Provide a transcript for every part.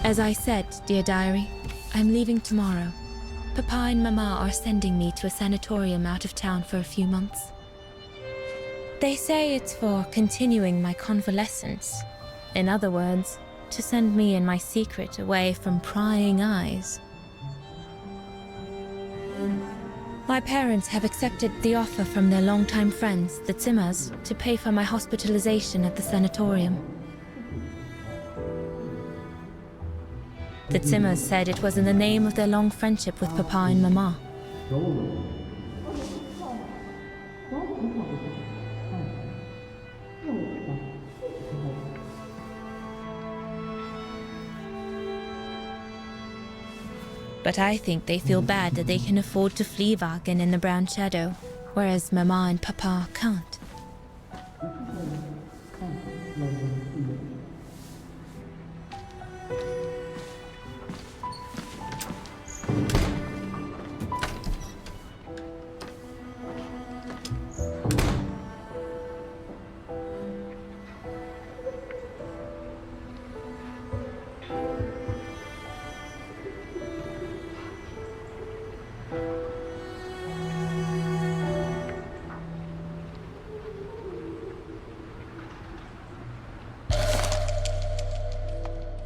As I said, dear diary, I'm leaving tomorrow. Papa and Mama are sending me to a sanatorium out of town for a few months. They say it's for continuing my convalescence. In other words, to send me and my secret away from prying eyes. My parents have accepted the offer from their longtime friends, the Zimmers, to pay for my hospitalization at the sanatorium. The Zimmers said it was in the name of their long friendship with Papa and Mama. But I think they feel bad that they can afford to fleewagen in the brown shadow, whereas Mama and Papa can't.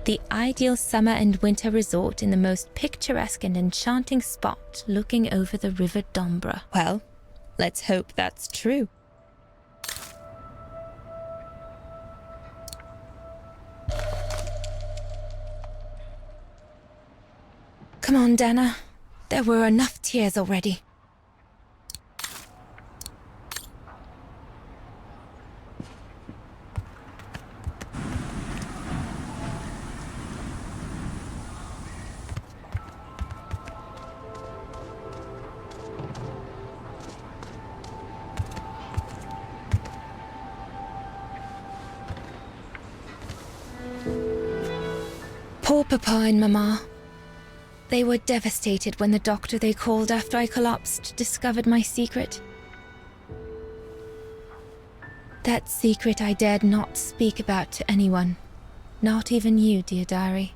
The ideal summer and winter resort in the most picturesque and enchanting spot looking over the River Dombra. Well, let's hope that's true. Come on, Dana. There were enough tears already. Poor Papa and Mama. They were devastated when the doctor they called after I collapsed discovered my secret. That secret I dared not speak about to anyone, not even you, dear diary.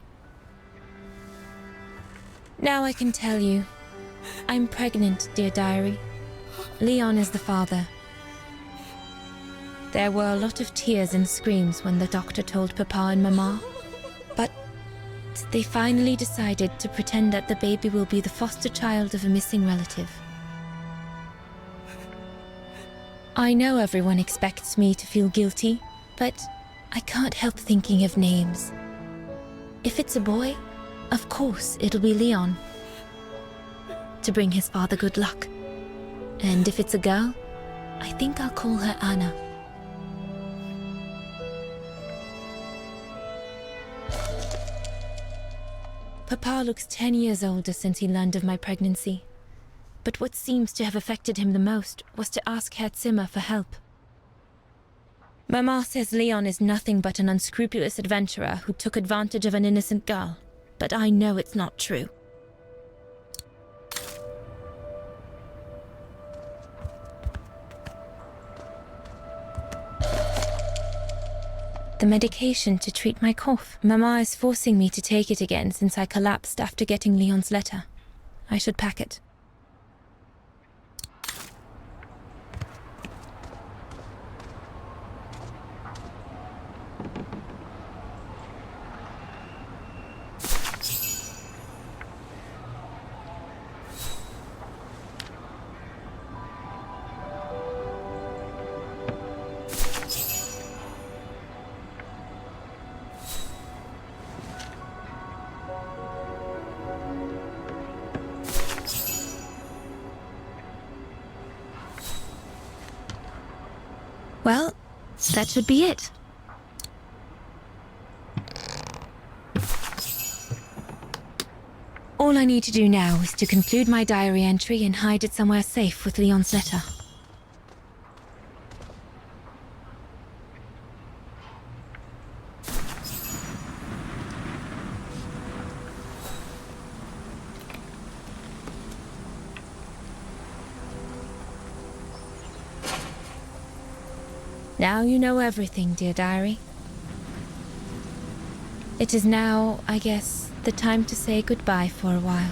Now I can tell you. I'm pregnant, dear diary. Leon is the father. There were a lot of tears and screams when the doctor told Papa and Mama. But they finally decided to pretend that the baby will be the foster child of a missing relative. I know everyone expects me to feel guilty, but I can't help thinking of names. If it's a boy, of course it'll be Leon, to bring his father good luck. And if it's a girl, I think I'll call her Anna. Papa looks 10 years older since he learned of my pregnancy. But what seems to have affected him the most was to ask Herr Zimmer for help. Mama says Leon is nothing but an unscrupulous adventurer who took advantage of an innocent girl, but I know it's not true. The medication to treat my cough. Mama is forcing me to take it again since I collapsed after getting Leon's letter. I should pack it. Well, that should be it. All I need to do now is to conclude my diary entry and hide it somewhere safe with Leon's letter. Now you know everything, dear diary. It is now, I guess, the time to say goodbye for a while.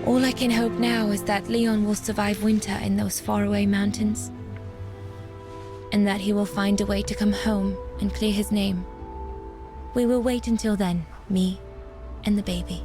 All I can hope now is that Leon will survive winter in those faraway mountains, and that he will find a way to come home and clear his name. We will wait until then, me and the baby.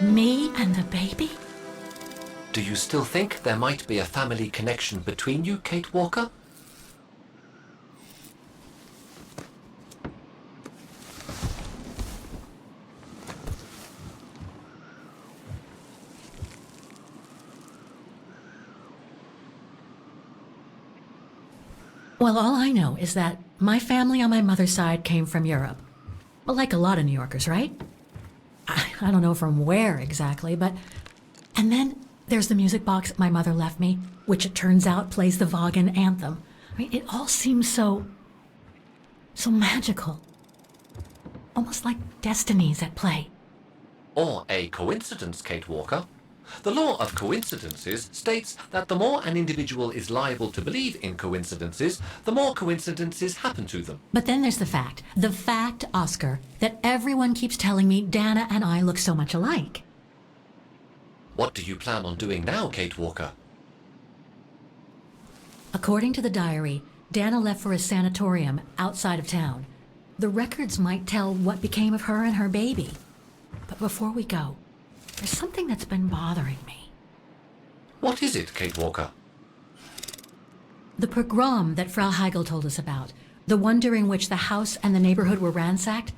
Me and the baby? Do you still think there might be a family connection between you, Kate Walker? Well, all I know is that my family on my mother's side came from Europe. Well, like a lot of New Yorkers, right? I don't know from where exactly, but... And then there's the music box my mother left me, which it turns out plays the Vaughan anthem. I mean, it all seems so magical. Almost like destinies at play. Or a coincidence, Kate Walker. The law of coincidences states that the more an individual is liable to believe in coincidences, the more coincidences happen to them. But then there's the fact, Oscar, that everyone keeps telling me Dana and I look so much alike. What do you plan on doing now, Kate Walker? According to the diary, Dana left for a sanatorium outside of town. The records might tell what became of her and her baby. But before we go, there's something that's been bothering me. What is it, Kate Walker? The pogrom that Frau Heigl told us about, the one during which the house and the neighborhood were ransacked,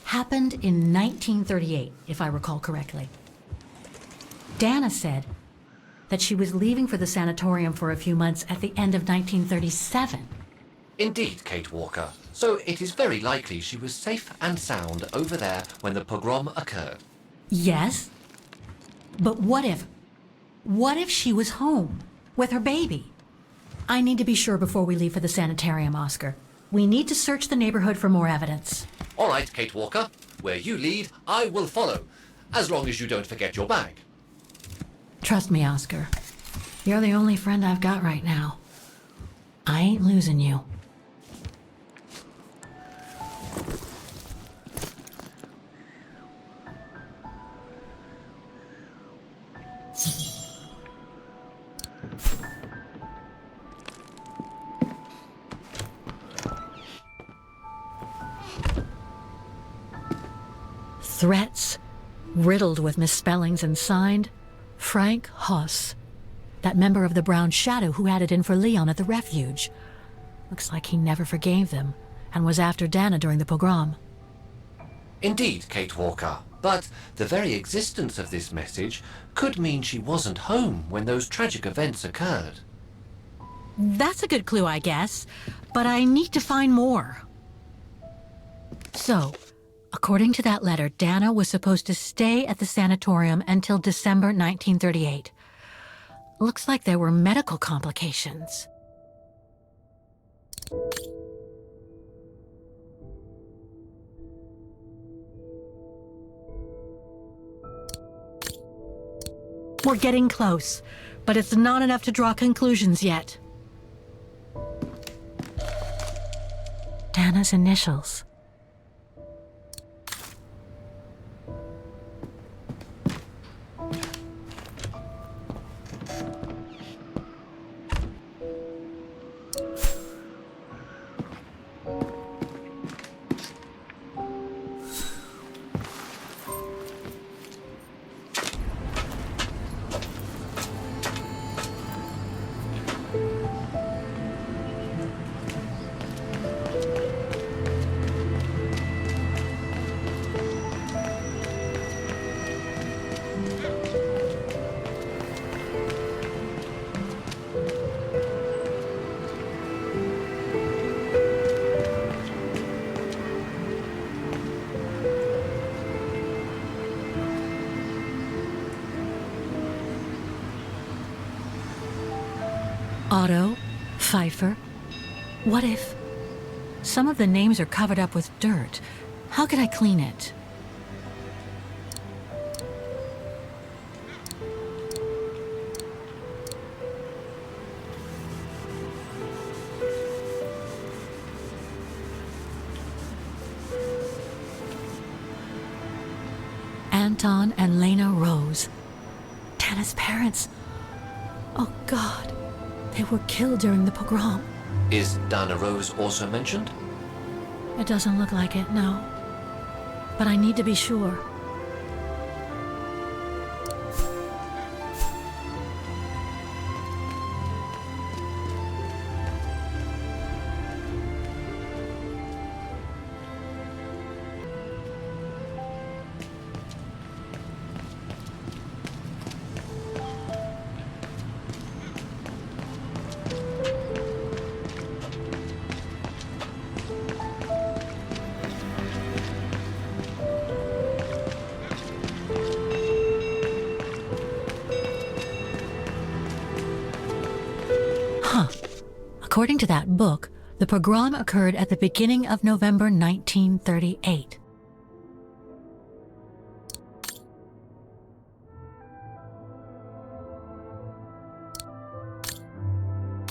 happened in 1938, if I recall correctly. Dana said that she was leaving for the sanatorium for a few months at the end of 1937. Indeed, Kate Walker. So it is very likely she was safe and sound over there when the pogrom occurred. Yes, but what if she was home with her baby? I need to be sure before we leave for the sanitarium, Oscar. We need to search the neighborhood for more evidence. All right, Kate Walker. Where you lead, I will follow, as long as you don't forget your bag. Trust me, Oscar. You're the only friend I've got right now. I ain't losing you. Threats, riddled with misspellings and signed, Frank Hoss, that member of the Brown Shadow who had it in for Leon at the refuge. Looks like he never forgave them and was after Dana during the pogrom. Indeed, Kate Walker. But the very existence of this message could mean she wasn't home when those tragic events occurred. That's a good clue, I guess, but I need to find more. So, according to that letter, Dana was supposed to stay at the sanatorium until December 1938. Looks like there were medical complications. We're getting close, but it's not enough to draw conclusions yet. Dana's initials. Otto, Pfeiffer. What if... Some of the names are covered up with dirt. How could I clean it? Anton and Lena Rose. Dana's parents. Oh God, they were killed during the pogrom. Is Dana Rose also mentioned? It doesn't look like it, no. But I need to be sure. According to that book, the pogrom occurred at the beginning of November 1938.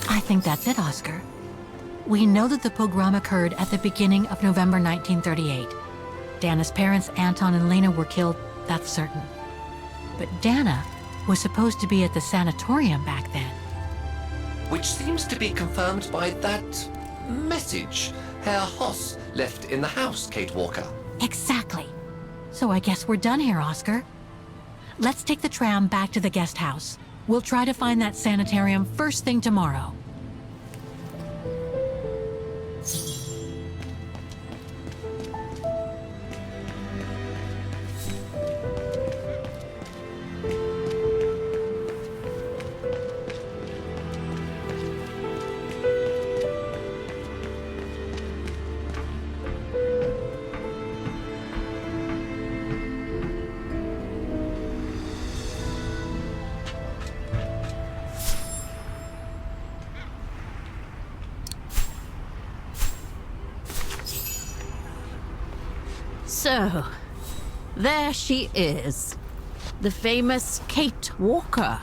I think that's it, Oscar. We know that the pogrom occurred at the beginning of November 1938. Dana's parents, Anton and Lena, were killed, that's certain. But Dana was supposed to be at the sanatorium back then. Which seems to be confirmed by that message Herr Hoss left in the house, Kate Walker. Exactly. So I guess we're done here, Oscar. Let's take the tram back to the guest house. We'll try to find that sanitarium first thing tomorrow. So, there she is. The famous Kate Walker.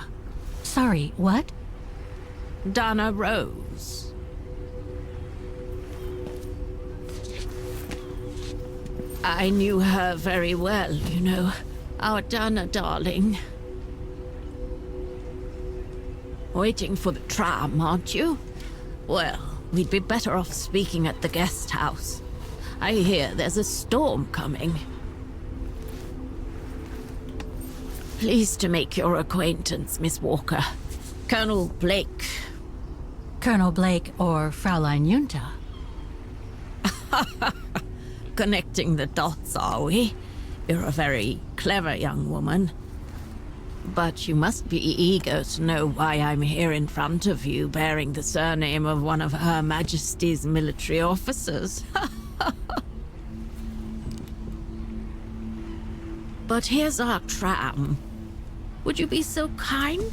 Sorry, what? Dana Rose. I knew her very well, you know. Our Dana darling. Waiting for the tram, aren't you? Well, we'd be better off speaking at the guest house. I hear there's a storm coming. Pleased to make your acquaintance, Miss Walker. Colonel Blake. Colonel Blake or Fraulein Junta? Connecting the dots, are we? You're a very clever young woman. But you must be eager to know why I'm here in front of you, bearing the surname of one of Her Majesty's military officers. But here's our tram. Would you be so kind?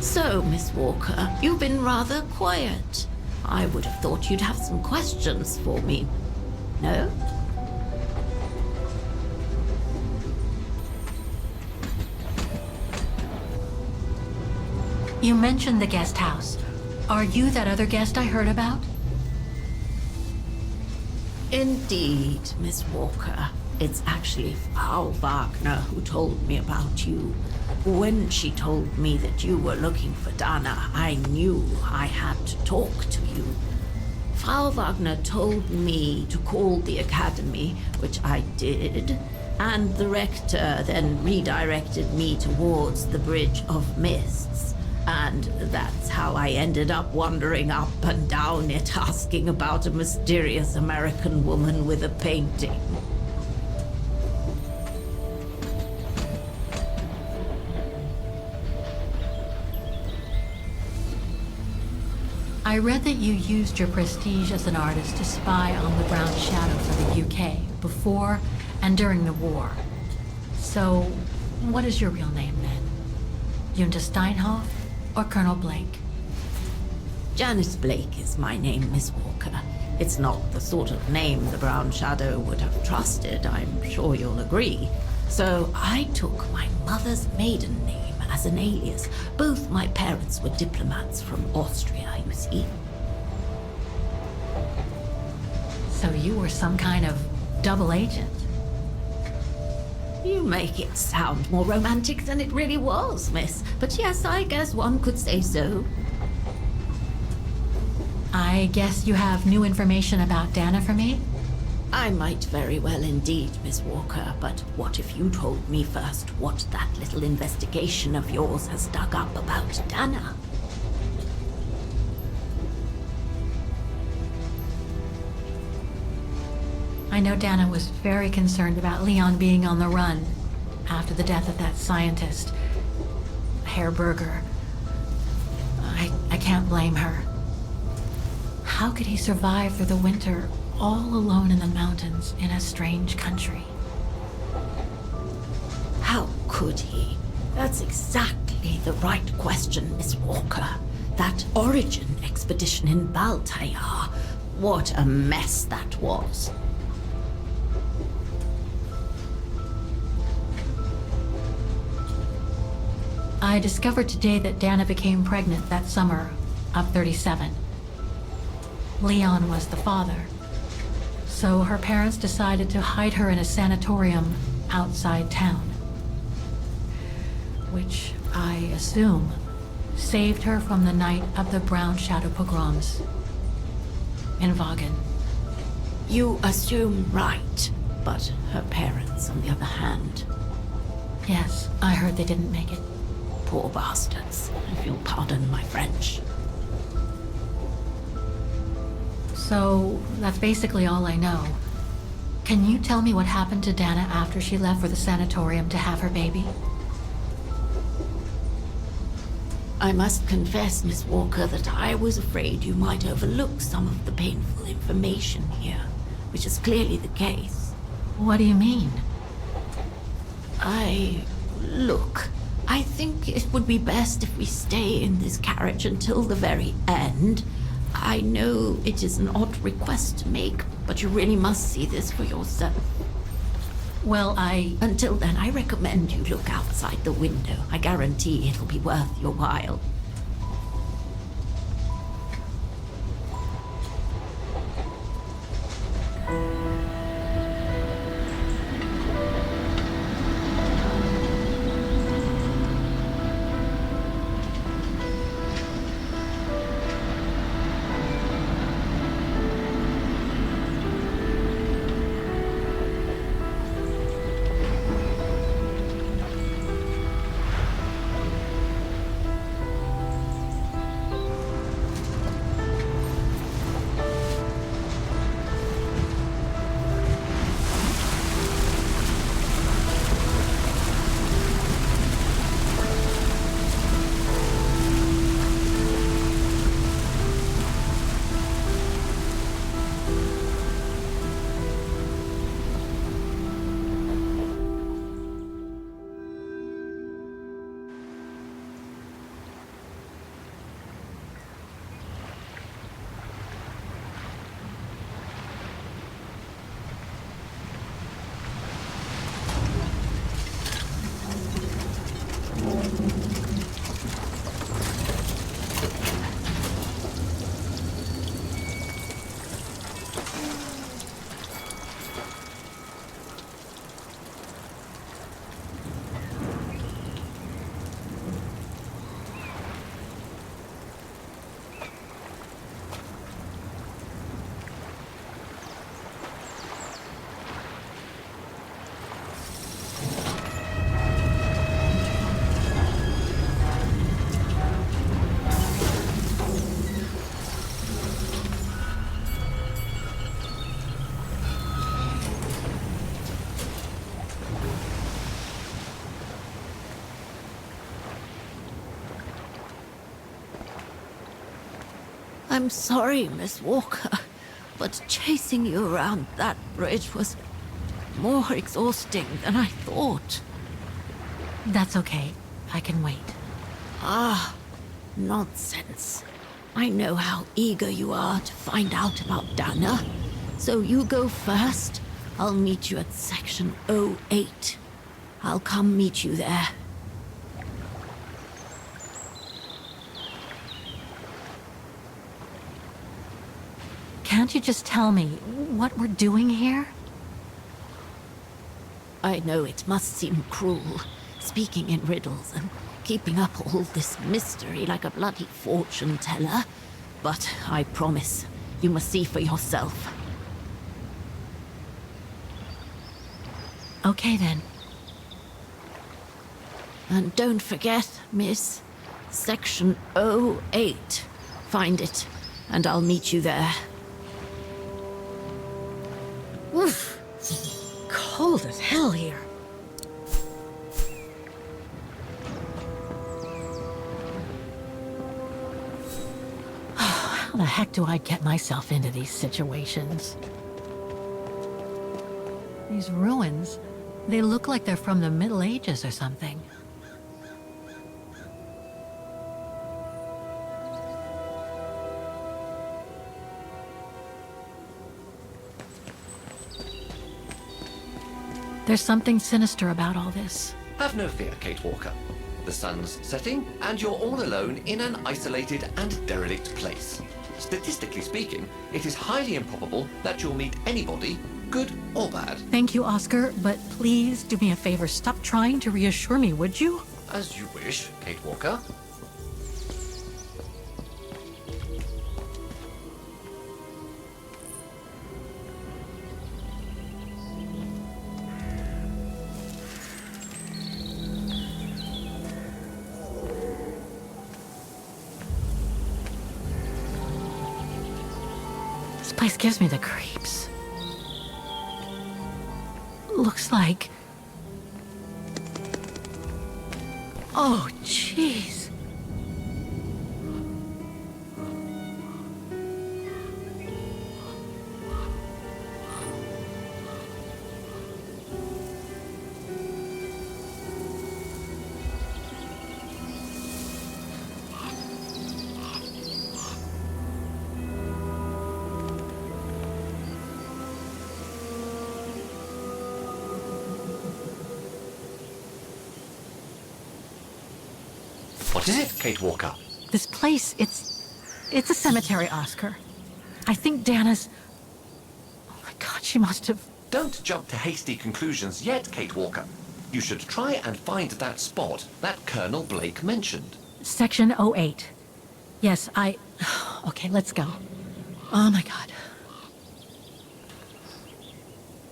So, Miss Walker, you've been rather quiet. I would have thought you'd have some questions for me. No? You mentioned the guest house. Are you that other guest I heard about? Indeed, Miss Walker. It's actually Frau Wagner who told me about you. When she told me that you were looking for Dana, I knew I had to talk to you. Frau Wagner told me to call the academy, which I did, and the rector then redirected me towards the Bridge of Mists. And that's how I ended up wandering up and down it, asking about a mysterious American woman with a painting. I read that you used your prestige as an artist to spy on the Brown Shadow for the UK before and during the war. So, what is your real name then? Junta Steinhoff or Colonel Blake? Janice Blake is my name, Miss Walker. It's not the sort of name the Brown Shadow would have trusted, I'm sure you'll agree. So I took my mother's maiden name as an alias. Both my parents were diplomats from Austria, you see. So you were some kind of double agent? You make it sound more romantic than it really was, miss. But yes, I guess one could say so. I guess you have new information about Dana for me? I might very well indeed, Miss Walker, but what if you told me first what that little investigation of yours has dug up about Dana? I know Dana was very concerned about Leon being on the run after the death of that scientist, Herr Berger. I can't blame her. How could he survive through the winter all alone in the mountains in a strange country? How could he? That's exactly the right question, Miss Walker. That origin expedition in Baltayar. What a mess that was. I discovered today that Dana became pregnant that summer of 37. Leon was the father. So her parents decided to hide her in a sanatorium outside town. Which, I assume, saved her from the night of the Brown Shadow pogroms in Vagen. You assume right, but her parents, on the other hand, Yes, I heard they didn't make it. poor bastards, if you'll pardon my French. So, that's basically all I know. Can you tell me what happened to Dana after she left for the sanatorium to have her baby? I must confess, Miss Walker, that I was afraid you might overlook some of the painful information here, which is clearly the case. What do you mean? Look, I think it would be best if we stay in this carriage until the very end. I know it is an odd request to make, but you really must see this for yourself. Well, Until then, I recommend you look outside the window. I guarantee it'll be worth your while. I'm sorry, Miss Walker, but chasing you around that bridge was more exhausting than I thought. That's okay. I can wait. Ah, nonsense. I know how eager you are to find out about Dana. So you go first. I'll meet you at section 08. I'll come meet you there. Can't you just tell me what we're doing here? I know it must seem cruel, speaking in riddles and keeping up all this mystery like a bloody fortune teller, but I promise you must see for yourself. Okay then. And don't forget, miss, section 08. Find it, and I'll meet you there. Oof. Cold as hell here. How the heck do I get myself into these situations? These ruins, they look like they're from the Middle Ages or something. There's something sinister about all this. Have no fear, Kate Walker. The sun's setting, and you're all alone in an isolated and derelict place. Statistically speaking, it is highly improbable that you'll meet anybody, good or bad. Thank you, Oscar, but please do me a favor. Stop trying to reassure me, would you? As you wish, Kate Walker. This place gives me the creeps. Looks like... Oh, jeez. What is it, Kate Walker? This place, it's a cemetery, Oscar. I think Dana's... Oh my God, she must have... Don't jump to hasty conclusions yet, Kate Walker. You should try and find that spot that Colonel Blake mentioned. Section 08. Yes, Okay, let's go. Oh my God.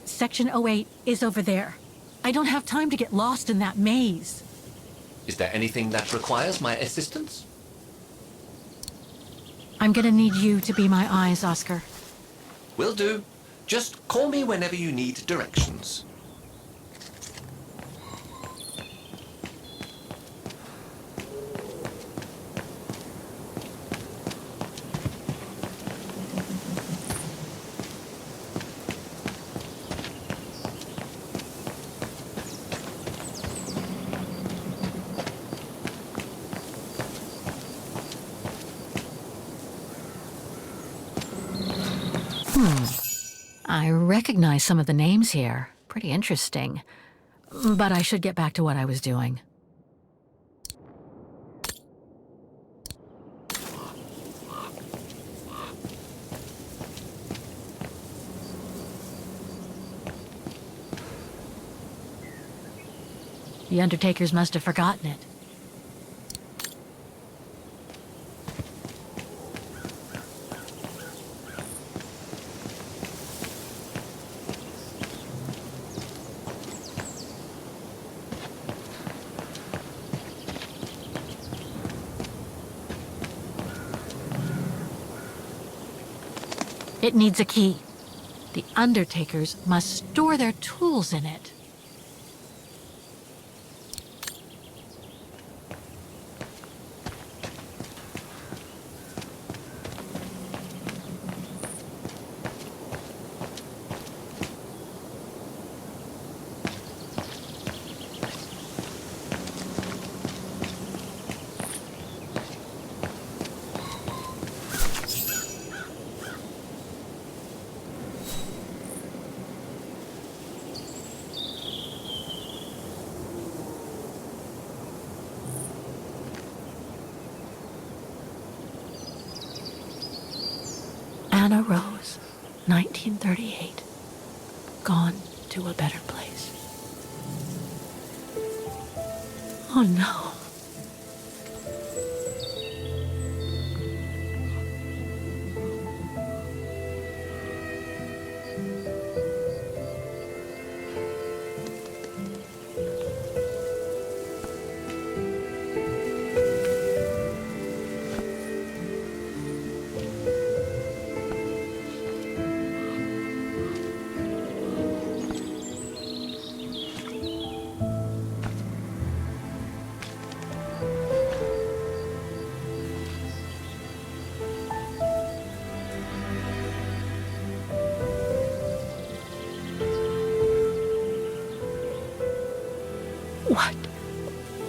Section 08 is over there. I don't have time to get lost in that maze. Is there anything that requires my assistance? I'm gonna need you to be my eyes, Oscar. Will do. Just call me whenever you need directions. I recognize some of the names here. Pretty interesting. But I should get back to what I was doing. The Undertakers must have forgotten it. It needs a key. The Undertakers must store their tools in it. Dana Rose, 1938. Gone to a better place. Oh no.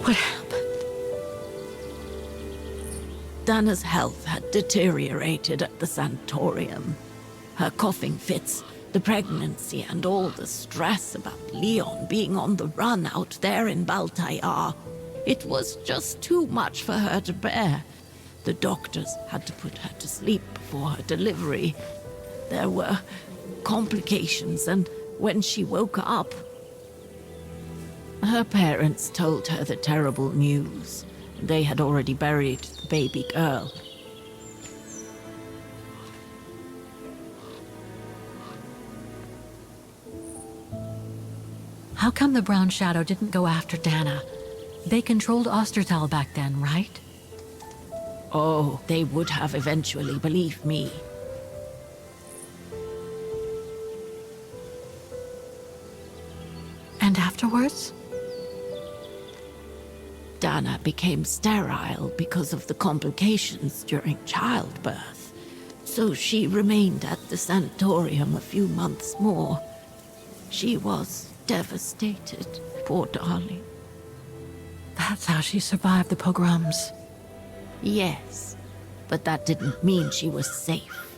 What happened? Dana's health had deteriorated at the sanatorium. Her coughing fits, the pregnancy, and all the stress about Leon being on the run out there in Baltayar. It was just too much for her to bear. The doctors had to put her to sleep before her delivery. There were complications, and when she woke up, her parents told her the terrible news. They had already buried the baby girl. How come the Brown Shadow didn't go after Dana? They controlled Ostertal back then, right? Oh, they would have eventually, believe me. And afterwards? Dana became sterile because of the complications during childbirth. So she remained at the sanatorium a few months more. She was devastated, poor darling. That's how she survived the pogroms. Yes, but that didn't mean she was safe.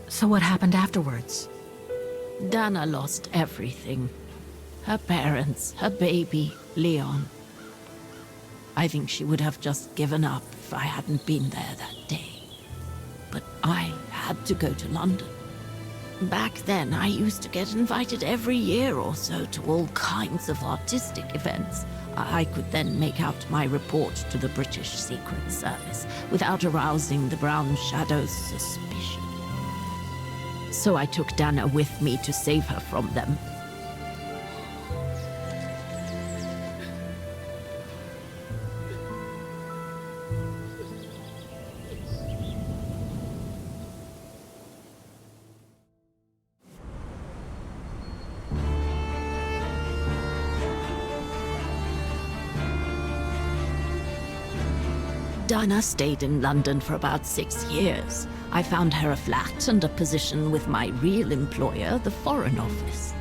So what happened afterwards? Dana lost everything. Her parents, her baby, Leon. I think she would have just given up if I hadn't been there that day. But I had to go to London. Back then, I used to get invited every year or so to all kinds of artistic events. I could then make out my report to the British Secret Service without arousing the Brown Shadow's suspicion. So I took Dana with me to save her from them. Dana stayed in London for about 6 years. I found her a flat and a position with my real employer, the Foreign Office.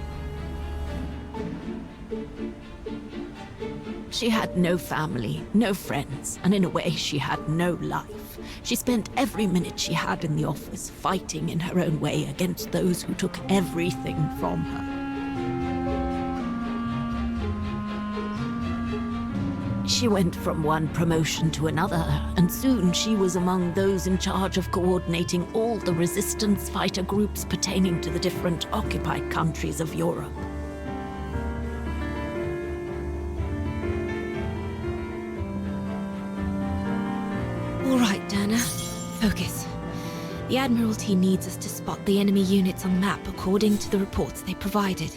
She had no family, no friends, and in a way she had no life. She spent every minute she had in the office fighting in her own way against those who took everything from her. She went from one promotion to another, and soon she was among those in charge of coordinating all the resistance fighter groups pertaining to the different occupied countries of Europe. All right, Dana. Focus. The Admiralty needs us to spot the enemy units on the map according to the reports they provided.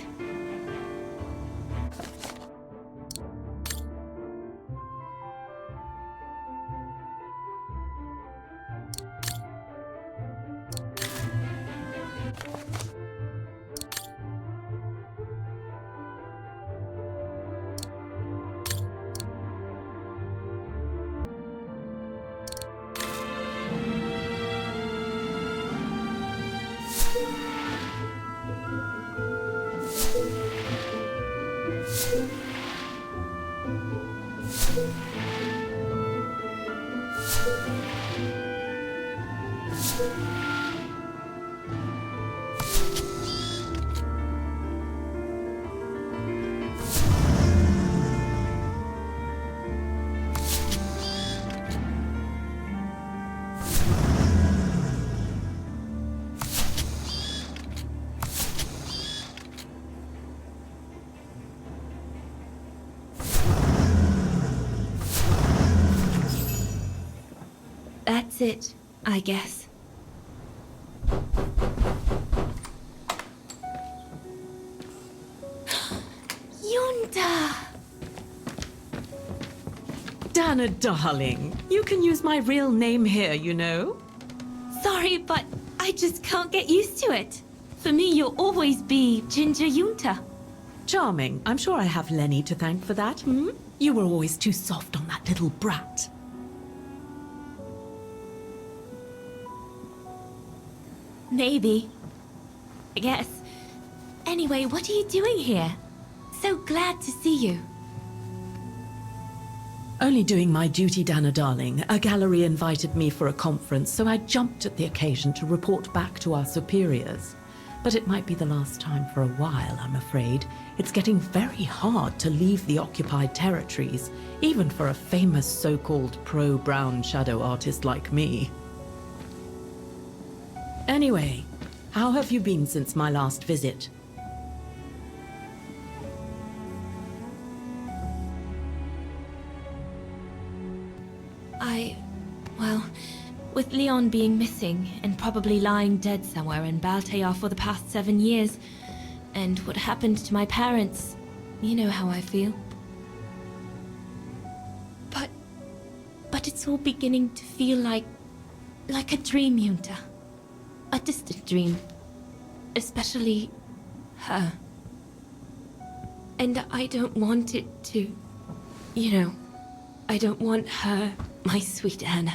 That's it, I guess. Yunta! Dana, darling, you can use my real name here, you know. Sorry, but I just can't get used to it. For me, you'll always be Ginger Yunta. Charming. I'm sure I have Lenny to thank for that, hmm? You were always too soft on that little brat. Maybe. I guess. Anyway, what are you doing here? So glad to see you. Only doing my duty, Dana, darling. A gallery invited me for a conference, so I jumped at the occasion to report back to our superiors. But it might be the last time for a while, I'm afraid. It's getting very hard to leave the occupied territories, even for a famous so-called pro-brown shadow artist like me. Anyway, how have you been since my last visit? Well, with Leon being missing and probably lying dead somewhere in Baltear for the past 7 years, and what happened to my parents, you know how I feel. But it's all beginning to feel like a dream, Yunta. A distant dream. Especially her. And I don't want it to, I don't want her, my sweet Anna,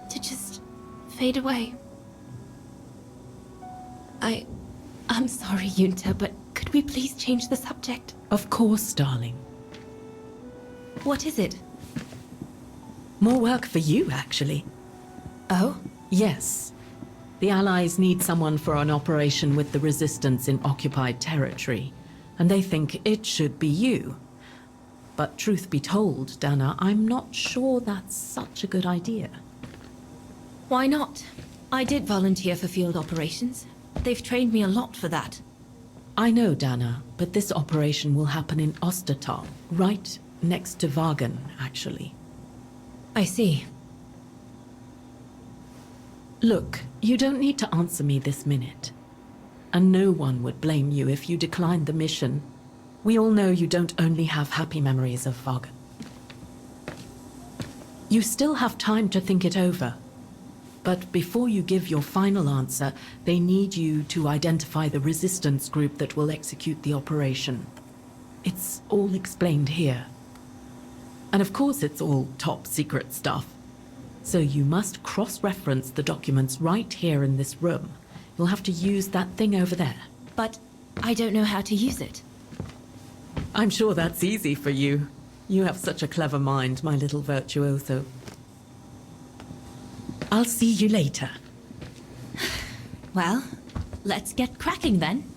to just fade away. I'm sorry, Yunta, but could we please change the subject? Of course, darling. What is it? More work for you, actually. Oh? Yes. The Allies need someone for an operation with the Resistance in occupied territory, and they think it should be you. But truth be told, Dana, I'm not sure that's such a good idea. Why not? I did volunteer for field operations. They've trained me a lot for that. I know, Dana, but this operation will happen in Ostertal, right next to Wagen, actually. I see. Look, you don't need to answer me this minute. And no one would blame you if you declined the mission. We all know you don't only have happy memories of Wagen. You still have time to think it over. But before you give your final answer, they need you to identify the resistance group that will execute the operation. It's all explained here. And of course it's all top secret stuff. So you must cross-reference the documents right here in this room. You'll have to use that thing over there. But I don't know how to use it. I'm sure that's easy for you. You have such a clever mind, my little virtuoso. I'll see you later. Well, let's get cracking then.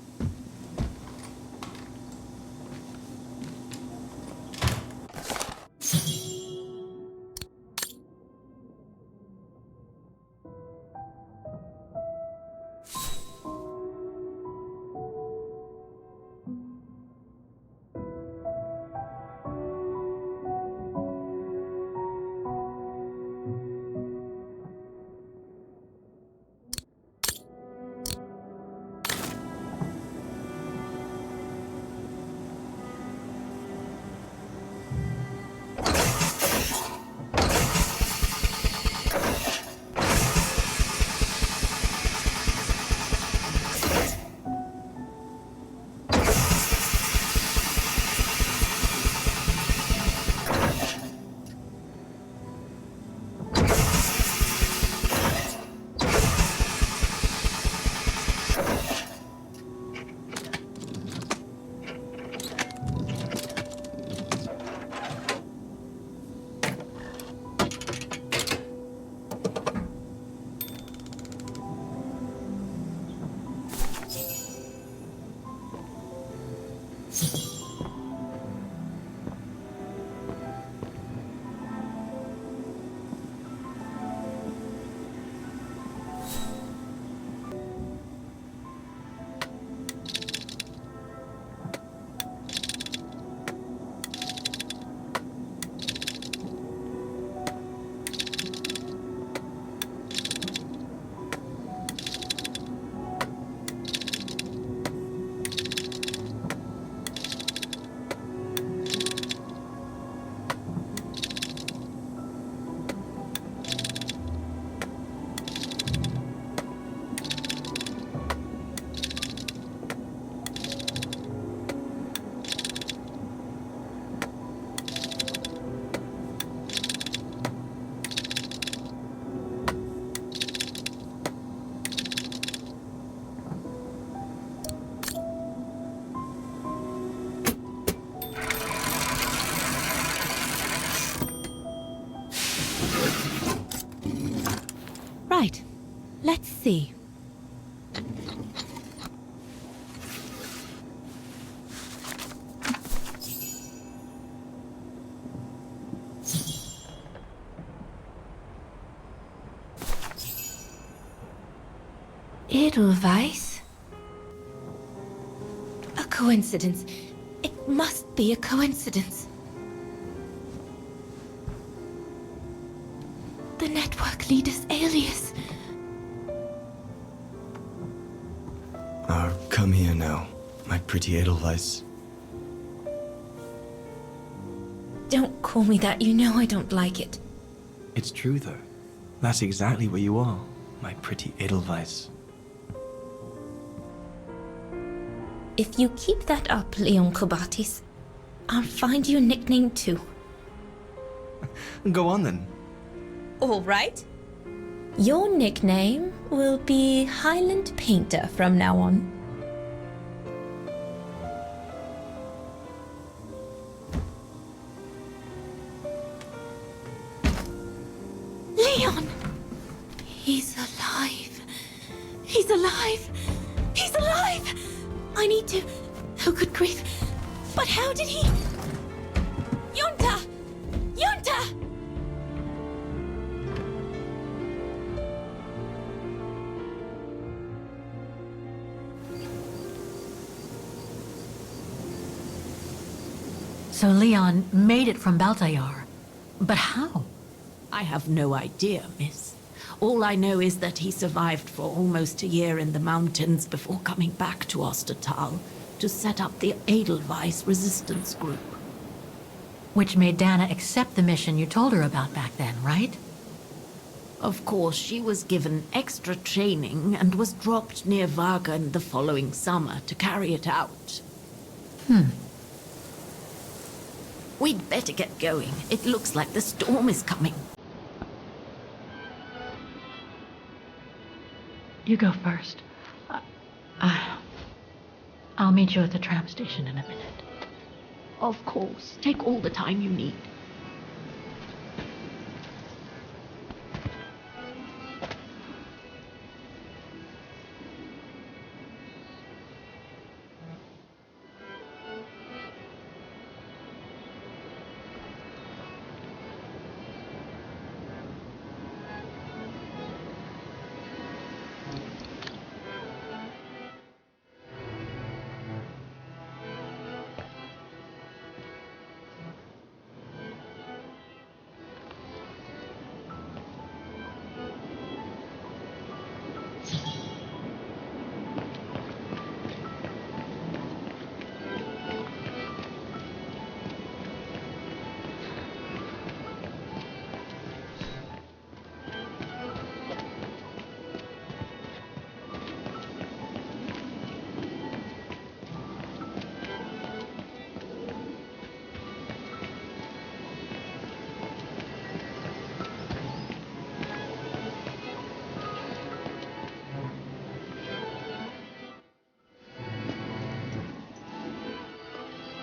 Right. Let's see. Edelweiss? A coincidence. It must be a coincidence. The network leader's alias. Come here now, my pretty Edelweiss. Don't call me that, you know I don't like it. It's true though. That's exactly what you are, my pretty Edelweiss. If you keep that up, Leon Kobatis, I'll find you a nickname too. Go on then. All right. Your nickname will be Highland Painter from now on. Leon! He's alive. He's alive. He's alive! I need to... Oh, good grief. But how did he... Yunta! Yunta! So Leon made it from Baltayar. But how? I have no idea, miss. All I know is that he survived for almost a year in the mountains before coming back to Ostertal to set up the Edelweiss resistance group. Which made Dana accept the mission you told her about back then, right? Of course, she was given extra training and was dropped near Vagan the following summer to carry it out. We'd better get going. It looks like the storm is coming. You go first. I'll meet you at the tram station in a minute. Of course. Take all the time you need.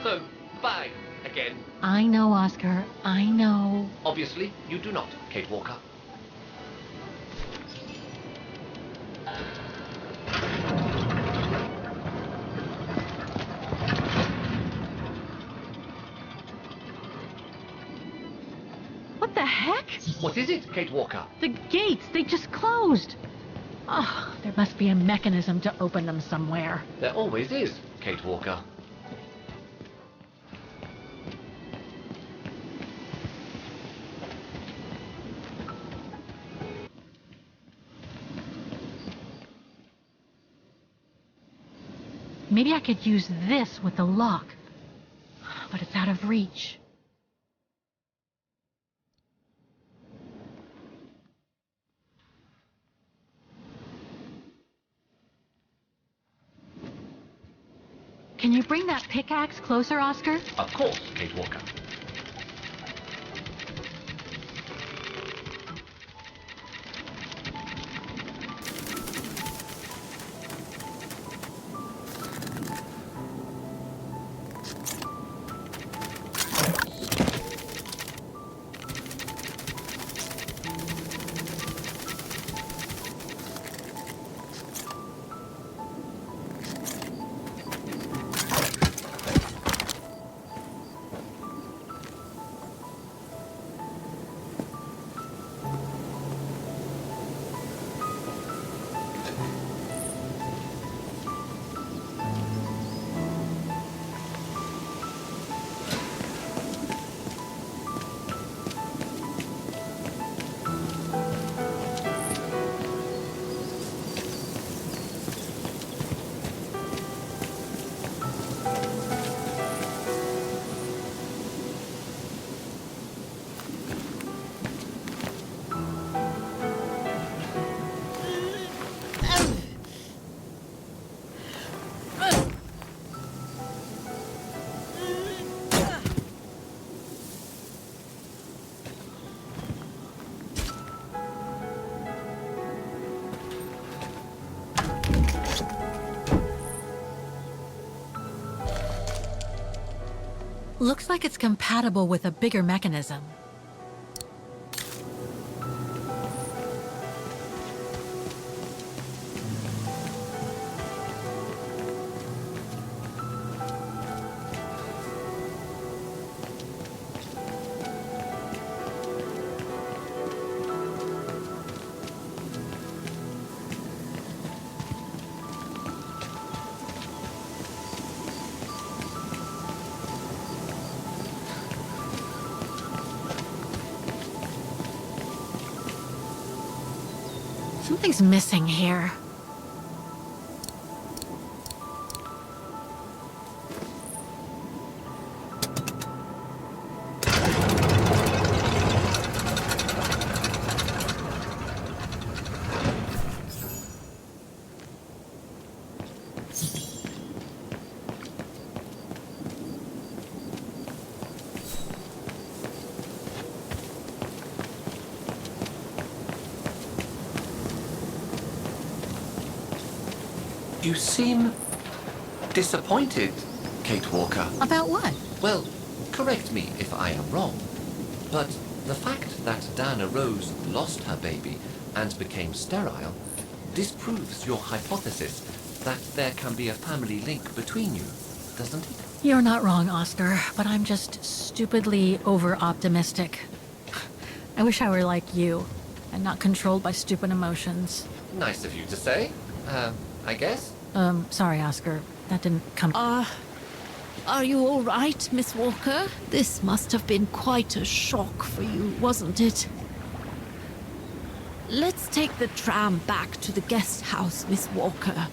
So, bye again. I know, Oscar. I know. Obviously, you do not, Kate Walker. What the heck? What is it, Kate Walker? The gates, they just closed. Oh, there must be a mechanism to open them somewhere. There always is, Kate Walker. Maybe I could use this with the lock, but it's out of reach. Can you bring that pickaxe closer, Oscar? Of course, Kate Walker. Looks like it's compatible with a bigger mechanism. Something's missing here. You seem disappointed, Kate Walker. About what? Well, correct me if I am wrong, but the fact that Diana Rose lost her baby and became sterile disproves your hypothesis that there can be a family link between you, doesn't it? You're not wrong, Oscar, but I'm just stupidly over-optimistic. I wish I were like you, and not controlled by stupid emotions. Nice of you to say, I guess. Sorry, Oscar. That didn't come... Are you all right, Miss Walker? This must have been quite a shock for you, wasn't it? Let's take the tram back to the guest house, Miss Walker.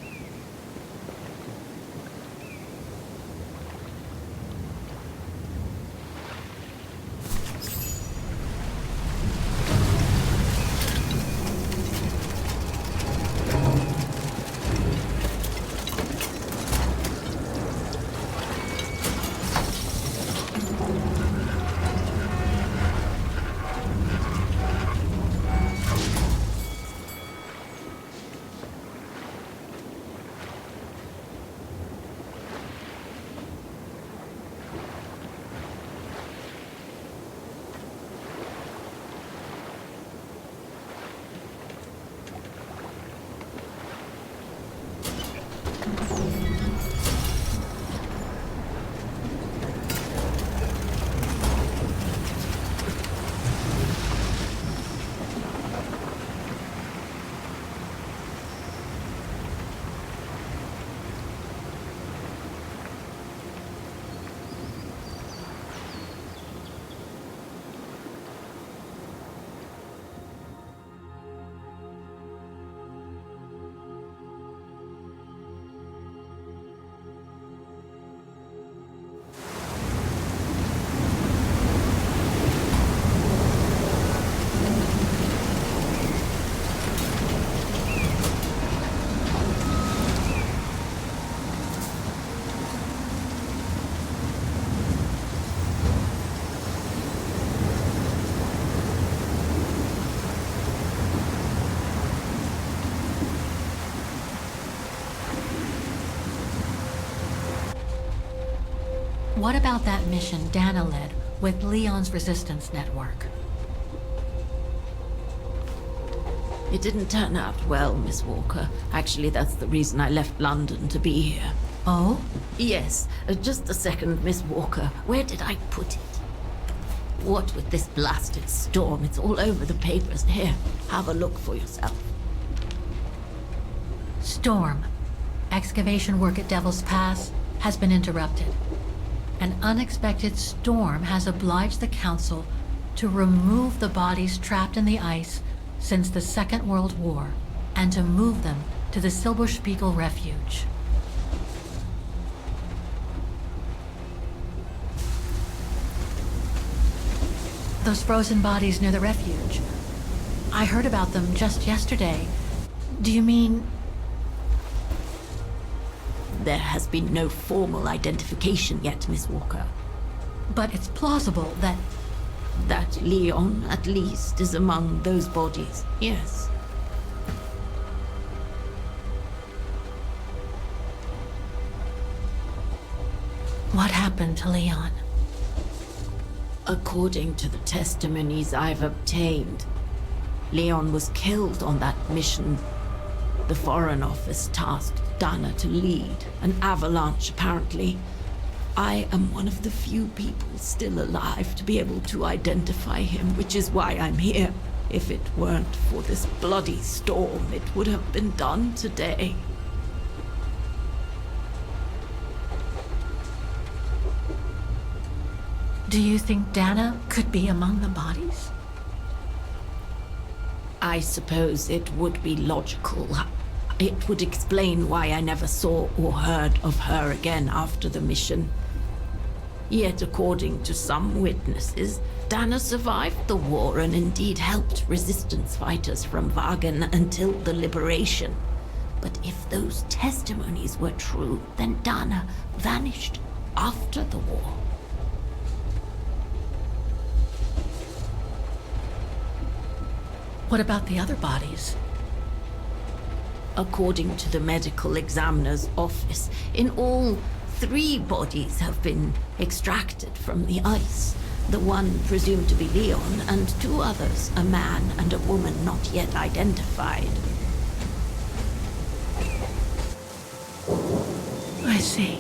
What about that mission Dana led with Leon's resistance network? It didn't turn out well, Miss Walker. Actually, that's the reason I left London to be here. Oh? Yes, just a second, Miss Walker. Where did I put it? What with this blasted storm? It's all over the papers. Here, have a look for yourself. Storm. Excavation work at Devil's Pass has been interrupted. An unexpected storm has obliged the Council to remove the bodies trapped in the ice since the Second World War and to move them to the Silberspiegel Refuge. Those frozen bodies near the refuge. I heard about them just yesterday. Do you mean... There has been no formal identification yet, Miss Walker. But it's plausible that... That Leon, at least, is among those bodies, yes. What happened to Leon? According to the testimonies I've obtained, Leon was killed on that mission. The Foreign Office tasked Dana to lead an avalanche, apparently. I am one of the few people still alive to be able to identify him, which is why I'm here. If it weren't for this bloody storm, it would have been done today. Do you think Dana could be among the bodies? I suppose it would be logical. It would explain why I never saw or heard of her again after the mission. Yet, according to some witnesses, Dana survived the war and indeed helped resistance fighters from Wagen until the liberation. But if those testimonies were true, then Dana vanished after the war. What about the other bodies? According to the medical examiner's office, in all, 3 bodies have been extracted from the ice. The one presumed to be Leon, and 2 others, a man and a woman not yet identified. I see.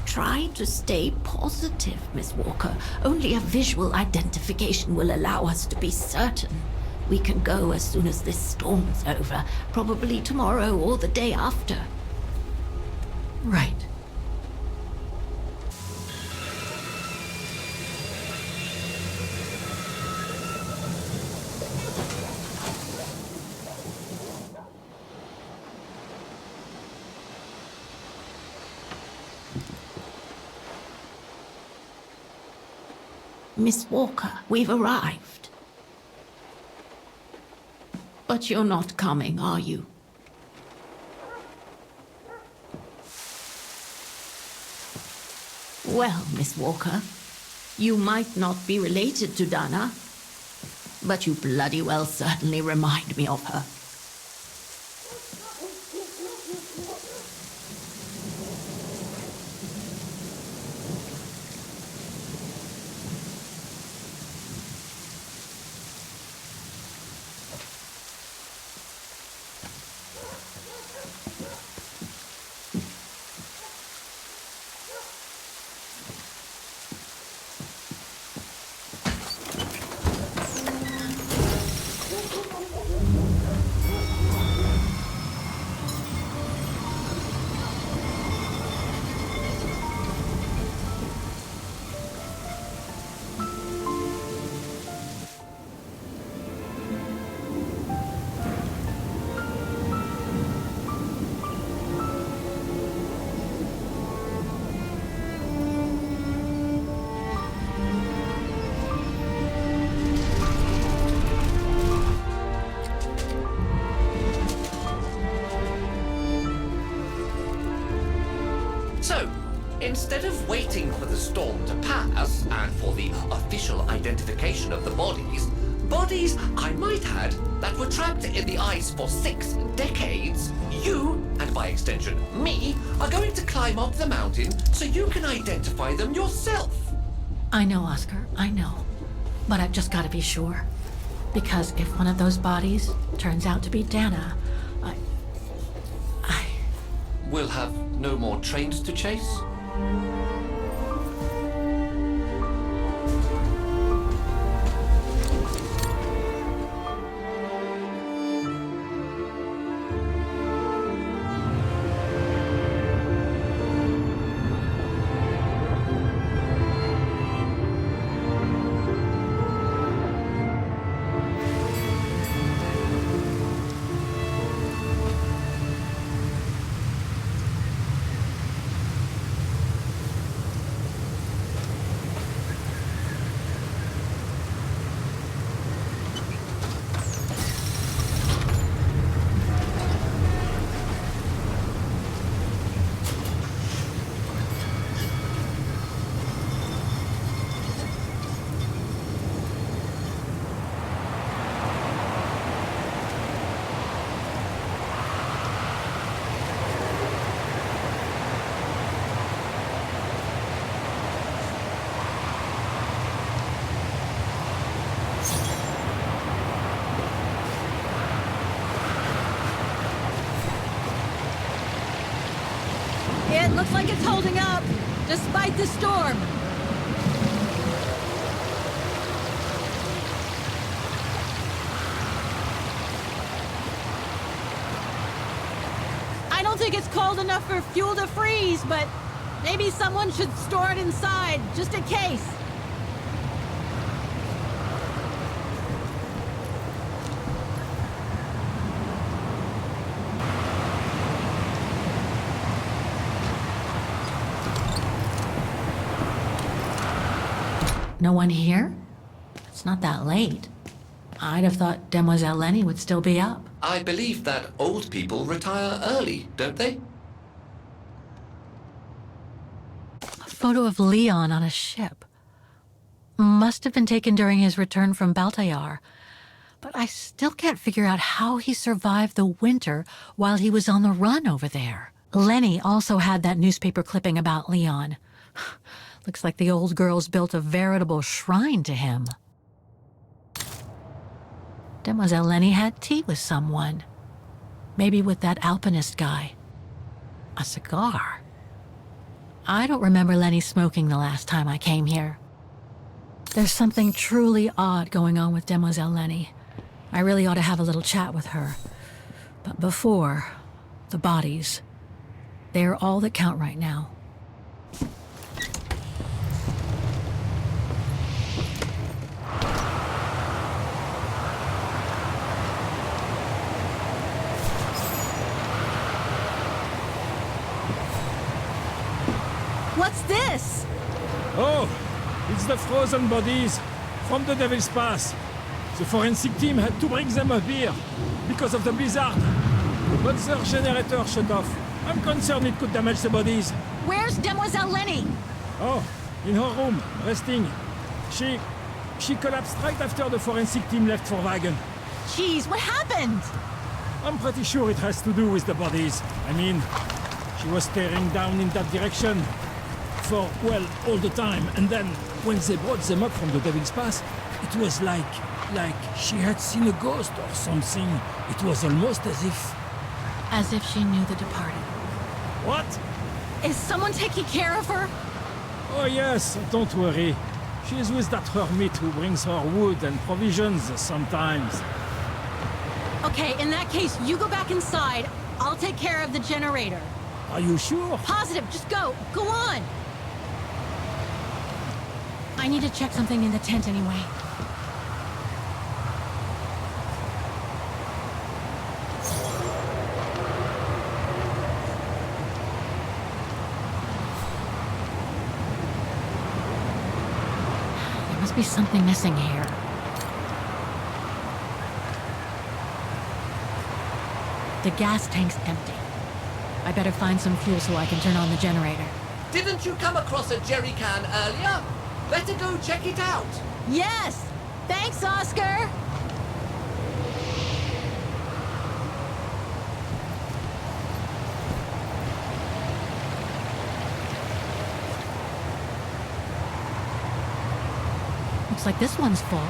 Try to stay positive, Miss Walker. Only a visual identification will allow us to be certain. We can go as soon as this storm's over, probably tomorrow or the day after. Right. Miss Walker, we've arrived. But you're not coming, are you? Well, Miss Walker, you might not be related to Dana, but you bloody well certainly remind me of her. So, instead of waiting for the storm to pass and for the official identification of the bodies I might add, that were trapped in the ice for 6 decades, you, and by extension me, are going to climb up the mountain so you can identify them yourself. I know, Oscar, I know. But I've just got to be sure. Because if one of those bodies turns out to be Dana, I... We'll have no more trains to chase? It looks like it's holding up, despite the storm. I don't think it's cold enough for fuel to freeze, but maybe someone should store it inside, just in case. No one here? It's not that late. I'd have thought Demoiselle Lenny would still be up. I believe that old people retire early, don't they? A photo of Leon on a ship. Must have been taken during his return from Baltayar. But I still can't figure out how he survived the winter while he was on the run over there. Lenny also had that newspaper clipping about Leon. Looks like the old girls built a veritable shrine to him. Demoiselle Lenny had tea with someone. Maybe with that alpinist guy. A cigar. I don't remember Lenny smoking the last time I came here. There's something truly odd going on with Demoiselle Lenny. I really ought to have a little chat with her. But before, the bodies. They're all that count right now. What's this? Oh, it's the frozen bodies from the Devil's Pass. The forensic team had to bring them up here because of the blizzard. But their generator shut off. I'm concerned it could damage the bodies. Where's Demoiselle Lenny? Oh, in her room, resting. She collapsed right after the forensic team left for Wagen. Jeez, what happened? I'm pretty sure it has to do with the bodies. I mean, she was staring down in that direction for, well, all the time. And then, when they brought them up from the Devil's Pass, it was like she had seen a ghost or something. It was almost as if... As if she knew the departed. What? Is someone taking care of her? Oh yes, don't worry. She's with that hermit who brings her wood and provisions sometimes. Okay, in that case, you go back inside. I'll take care of the generator. Are you sure? Positive, just go. Go on. I need to check something in the tent anyway. There must be something missing here. The gas tank's empty. I better find some fuel so I can turn on the generator. Didn't you come across a jerry can earlier? Better go check it out. Yes! Thanks, Oscar! Looks like this one's full.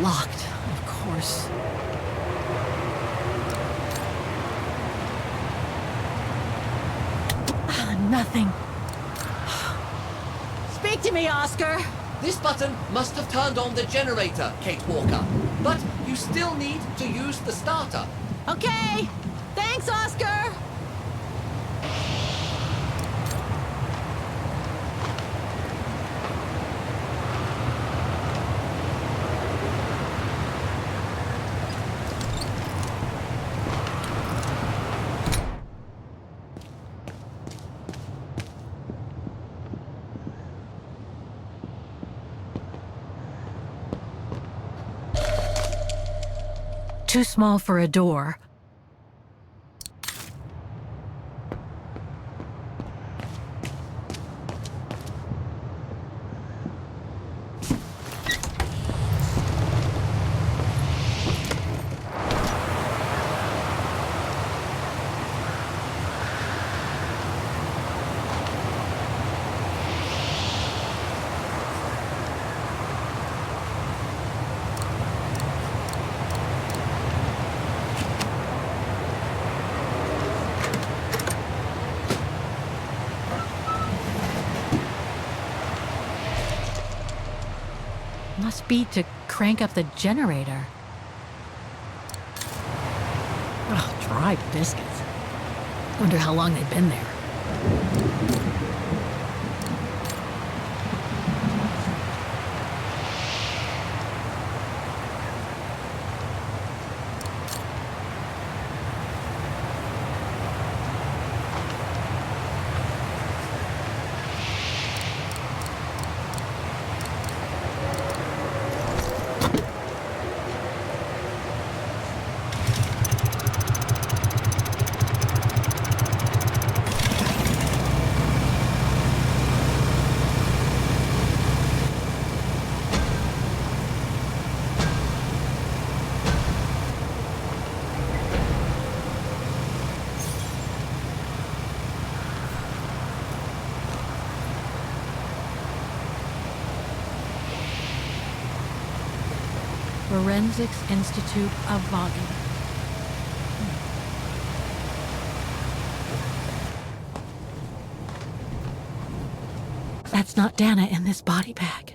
Locked, of course. Nothing. Speak to me, Oscar. This button must have turned on the generator, Kate Walker. But you still need to use the starter. Okay. Thanks, Oscar. Too small for a door. Must be to crank up the generator. Oh, dry biscuits. Wonder how long they've been there. Forensics Institute of Apog. That's not Dana in this body bag.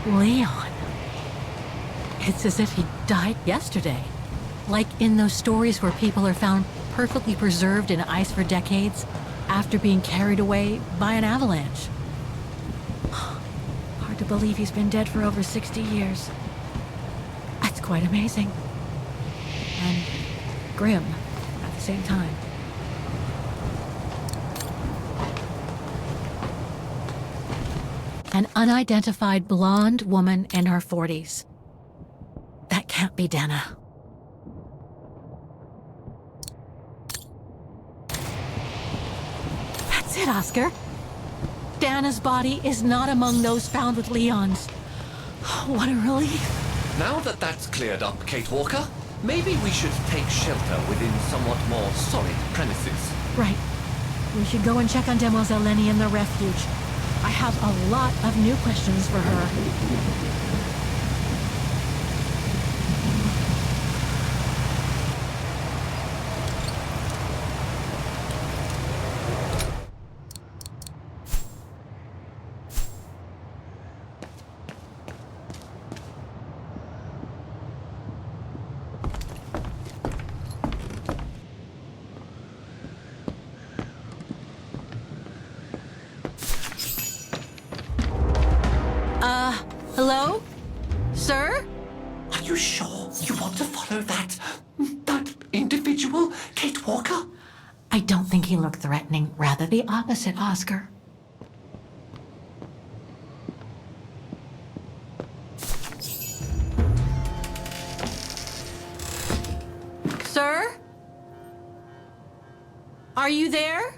Leon. It's as if he died yesterday. Like in those stories where people are found perfectly preserved in ice for decades after being carried away by an avalanche. Hard to believe he's been dead for over 60 years. That's quite amazing. And grim at the same time. An unidentified blonde woman in her 40s. That can't be Dana. That's it, Oscar. Dana's body is not among those found with Leon's. What a relief. Now that that's cleared up, Kate Walker, maybe we should take shelter within somewhat more solid premises. Right. We should go and check on Demoiselle Lenny in the refuge. I have a lot of new questions for her. Hello? Sir? Are you sure you want to follow that individual, Kate Walker? I don't think he looked threatening. Rather the opposite, Oscar. Sir? Are you there?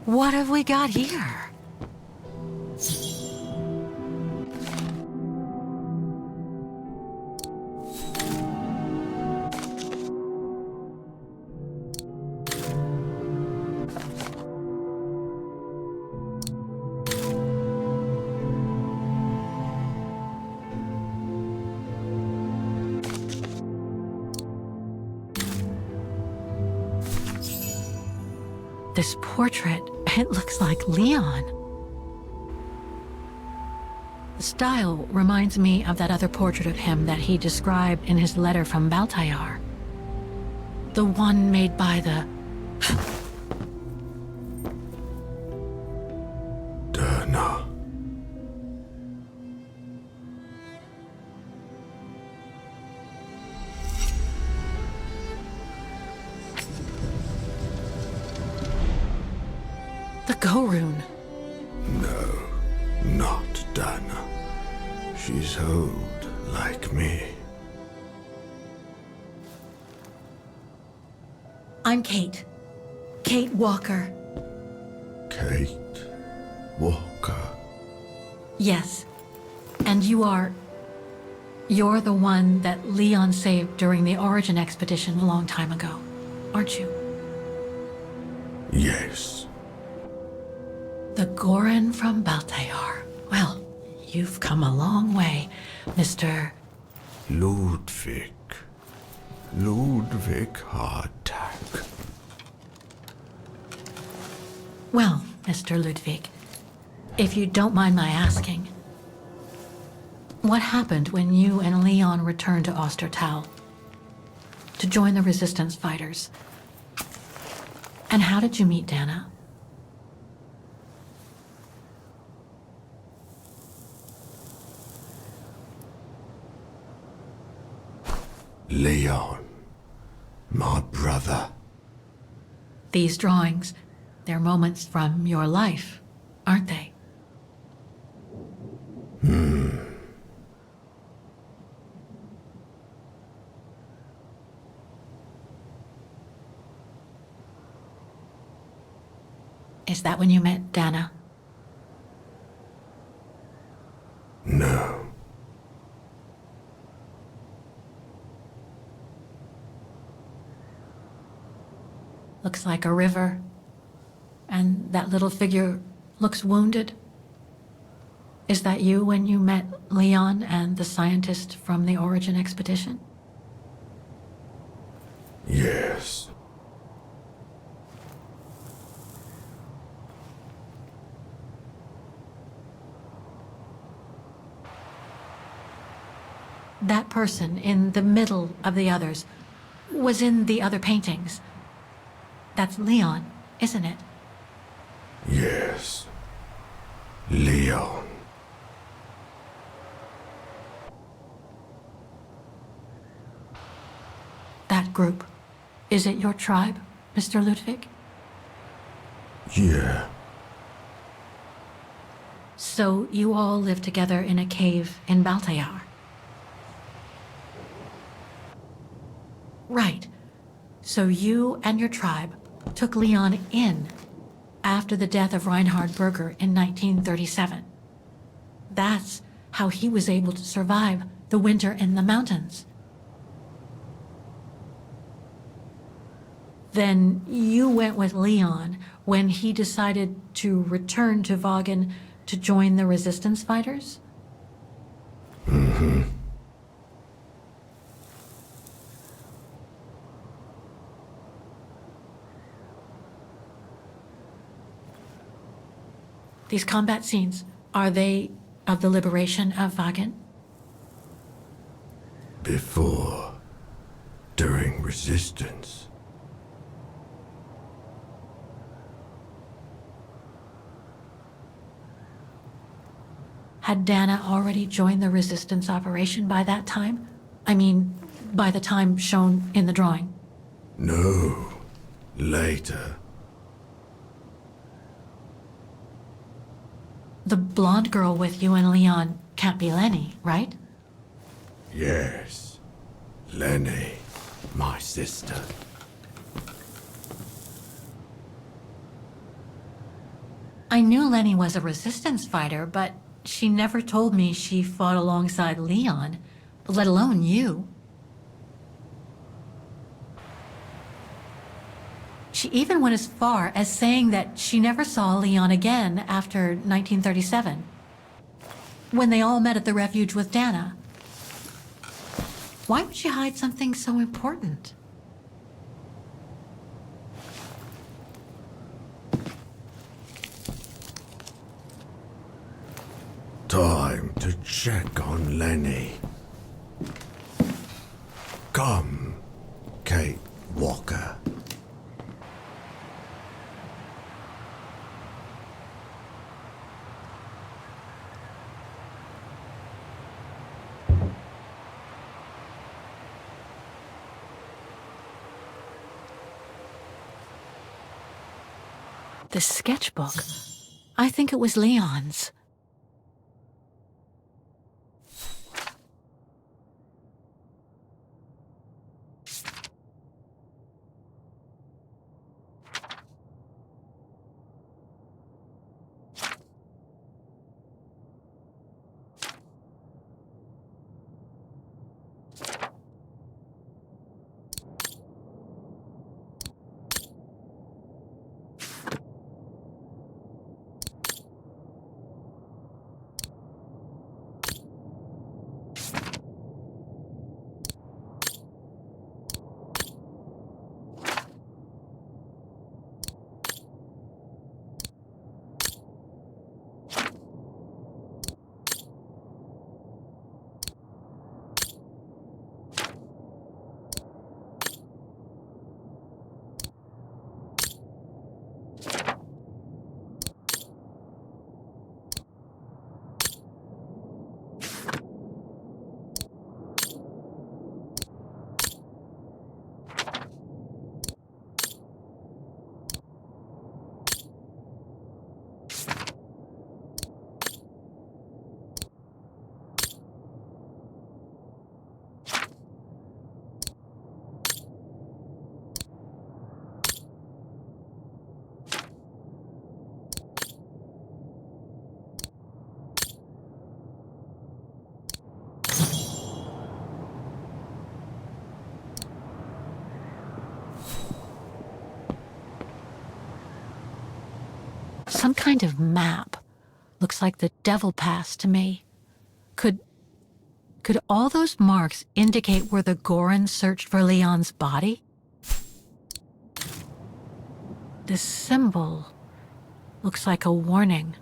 What have we got here? This portrait, it looks like Leon. The style reminds me of that other portrait of him that he described in his letter from Baltayar. The one made by the... Derna. the Gorun. No, not Derna. She's old, like me. I'm Kate. Kate Walker. Kate Walker. Yes. And you're the one that Leon saved during the Origin expedition a long time ago, aren't you? Yes. The Goran from Baltayar. Well, you've come a long way, Mr. Ludwig. Ludwig Hardtack. Well, Mr. Ludwig, if you don't mind my asking, what happened when you and Leon returned to Ostertal to join the Resistance fighters? And how did you meet Dana? Leon. My brother. These drawings, they're moments from your life, aren't they? Is that when you met Dana? No. Looks like a river. And that little figure looks wounded. Is that you when you met Leon and the scientist from the Origin expedition? Yes. That person in the middle of the others was in the other paintings. That's Leon, isn't it? Yes. Leon. That group. Is it your tribe, Mr. Ludwig? Yeah. So you all live together in a cave in Baltayar? Right. So you and your tribe took Leon in after the death of Reinhard Berger in 1937. That's how he was able to survive the winter in the mountains. Then you went with Leon when he decided to return to Vagen to join the resistance fighters? Mm-hmm. These combat scenes, are they of the liberation of Vagen? Before. During resistance. Had Dana already joined the resistance operation by that time? I mean, by the time shown in the drawing. No. Later. The blonde girl with you and Leon can't be Lenny, right? Yes. Lenny. My sister. I knew Lenny was a resistance fighter, but she never told me she fought alongside Leon, let alone you. She even went as far as saying that she never saw Leon again after 1937, when they all met at the refuge with Dana. Why would she hide something so important? to check on Lenny. Come, Kate Walker. The sketchbook. I think it was Leon's. Some kind of map. Looks like the Devil Pass to me. Could all those marks indicate where the Gorons searched for Leon's body? This symbol looks like a warning.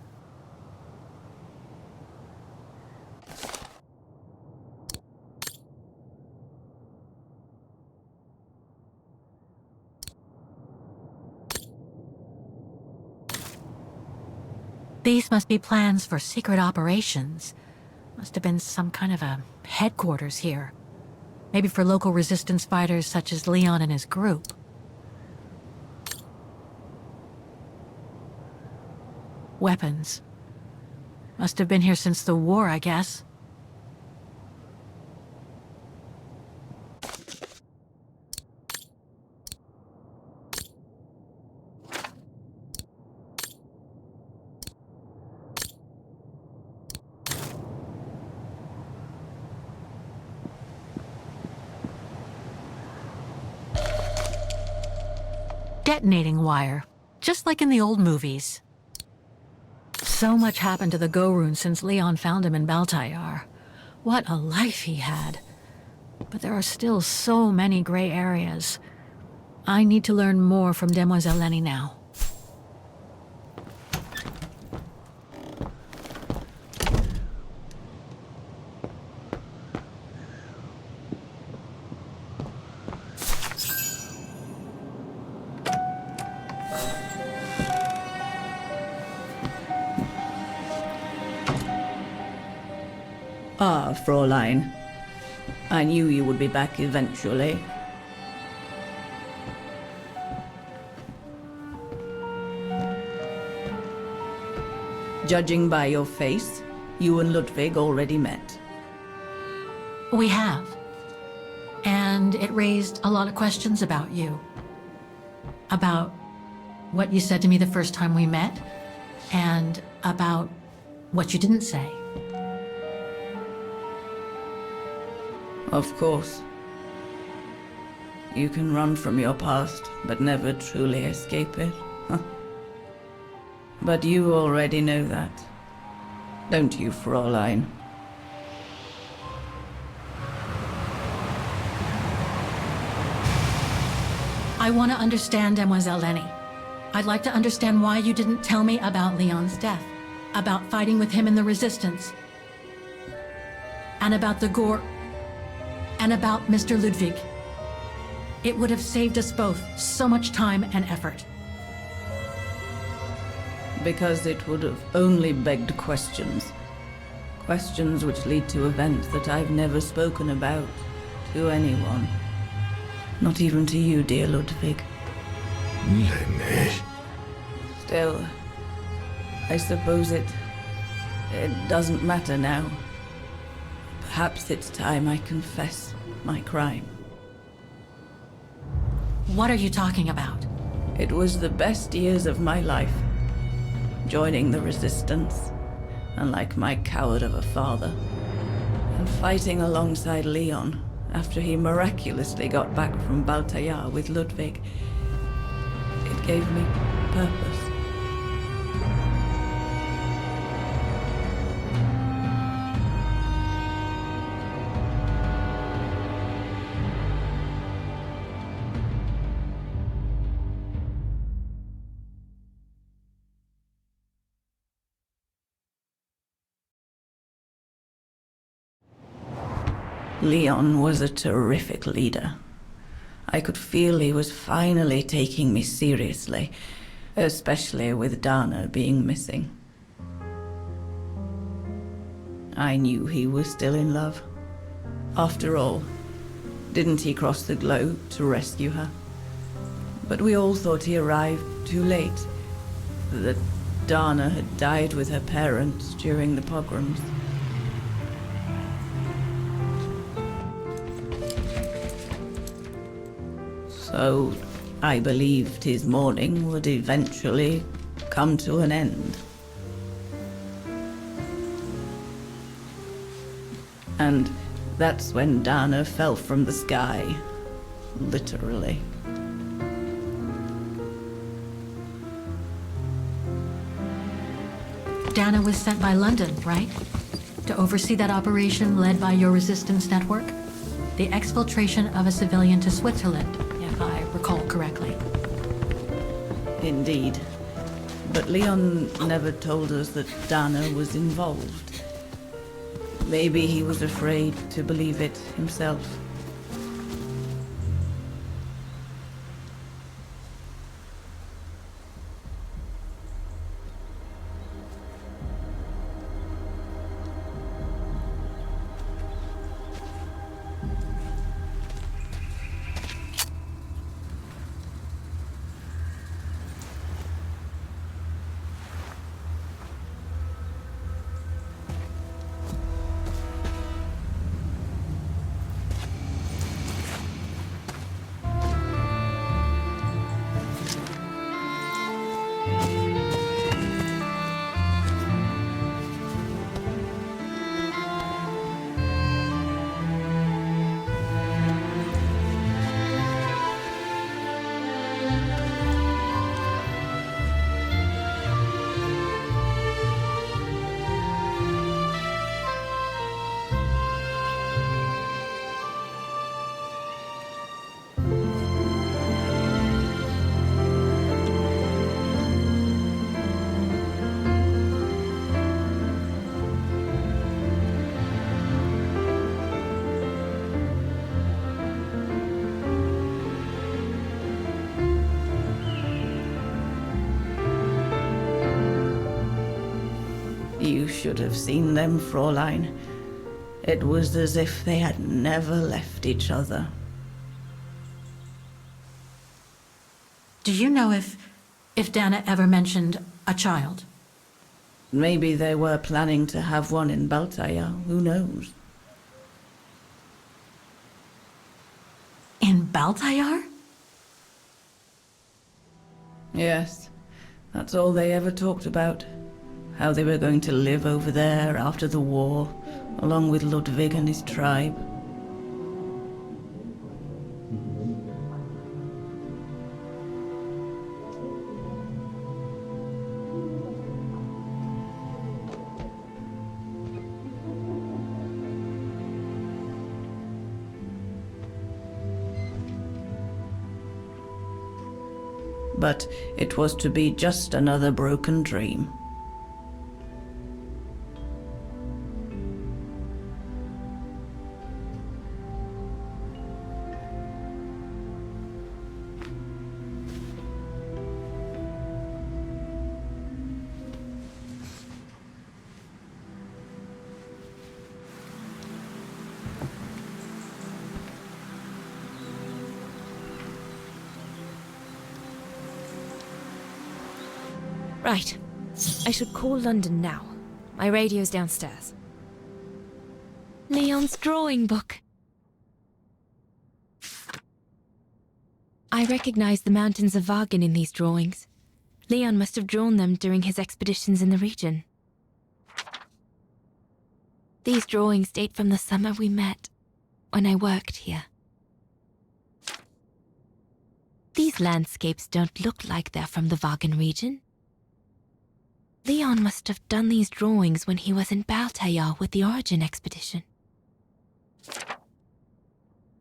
These must be plans for secret operations. Must have been some kind of a headquarters here. Maybe for local resistance fighters such as Leon and his group. Weapons. Must have been here since the war, I guess. Detonating wire, just like in the old movies. So much happened to the Gorun since Leon found him in Baltayar. What a life he had. But there are still so many gray areas. I need to learn more from Demoiselle Lenny now. Ah, Fräulein. I knew you would be back eventually. Judging by your face, you and Ludwig already met. We have. And it raised a lot of questions about you. About what you said to me the first time we met, and about what you didn't say. Of course. You can run from your past, but never truly escape it. Huh? But you already know that. Don't you, Fräulein? I want to understand Demoiselle Lenny. I'd like to understand why you didn't tell me about Leon's death, about fighting with him in the Resistance. and about the gore, and about Mr. Ludwig. It would have saved us both so much time and effort. Because it would have only begged questions. Questions which lead to events that I've never spoken about to anyone. Not even to you, dear Ludwig. Lenny. Still, I suppose it doesn't matter now. Perhaps it's time I confess my crime. What are you talking about? It was the best years of my life. Joining the resistance, unlike my coward of a father, and fighting alongside Leon after he miraculously got back from Baltayar with Ludwig. It gave me purpose. Leon was a terrific leader. I could feel he was finally taking me seriously, especially with Dana being missing. I knew he was still in love. After all, didn't he cross the globe to rescue her? But we all thought he arrived too late, that Dana had died with her parents during the pogroms. So I believed his mourning would eventually come to an end. And that's when Dana fell from the sky, literally. Dana was sent by London, right? To oversee that operation led by your resistance network? The exfiltration of a civilian to Switzerland, if I recall correctly. Indeed. But Leon never told us that Dana was involved. Maybe he was afraid to believe it himself. You should have seen them, Fräulein. It was as if they had never left each other. Do you know if Dana ever mentioned a child? Maybe they were planning to have one in Baltaya, who knows? In Baltayar? Yes, that's all they ever talked about. How they were going to live over there after the war, along with Ludwig and his tribe. But it was to be just another broken dream. Right. I should call London now. My radio's downstairs. Leon's drawing book. I recognize the mountains of Vagen in these drawings. Leon must have drawn them during his expeditions in the region. These drawings date from the summer we met, when I worked here. These landscapes don't look like they're from the Vagen region. Leon must have done these drawings when he was in Baltayar with the Origin expedition.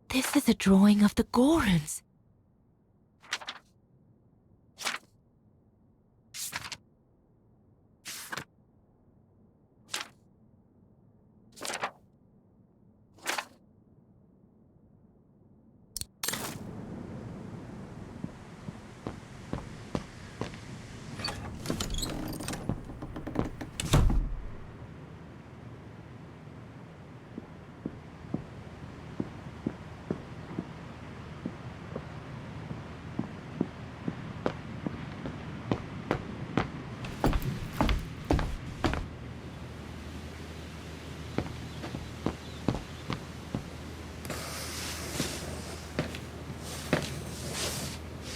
This is a drawing of the Goruns.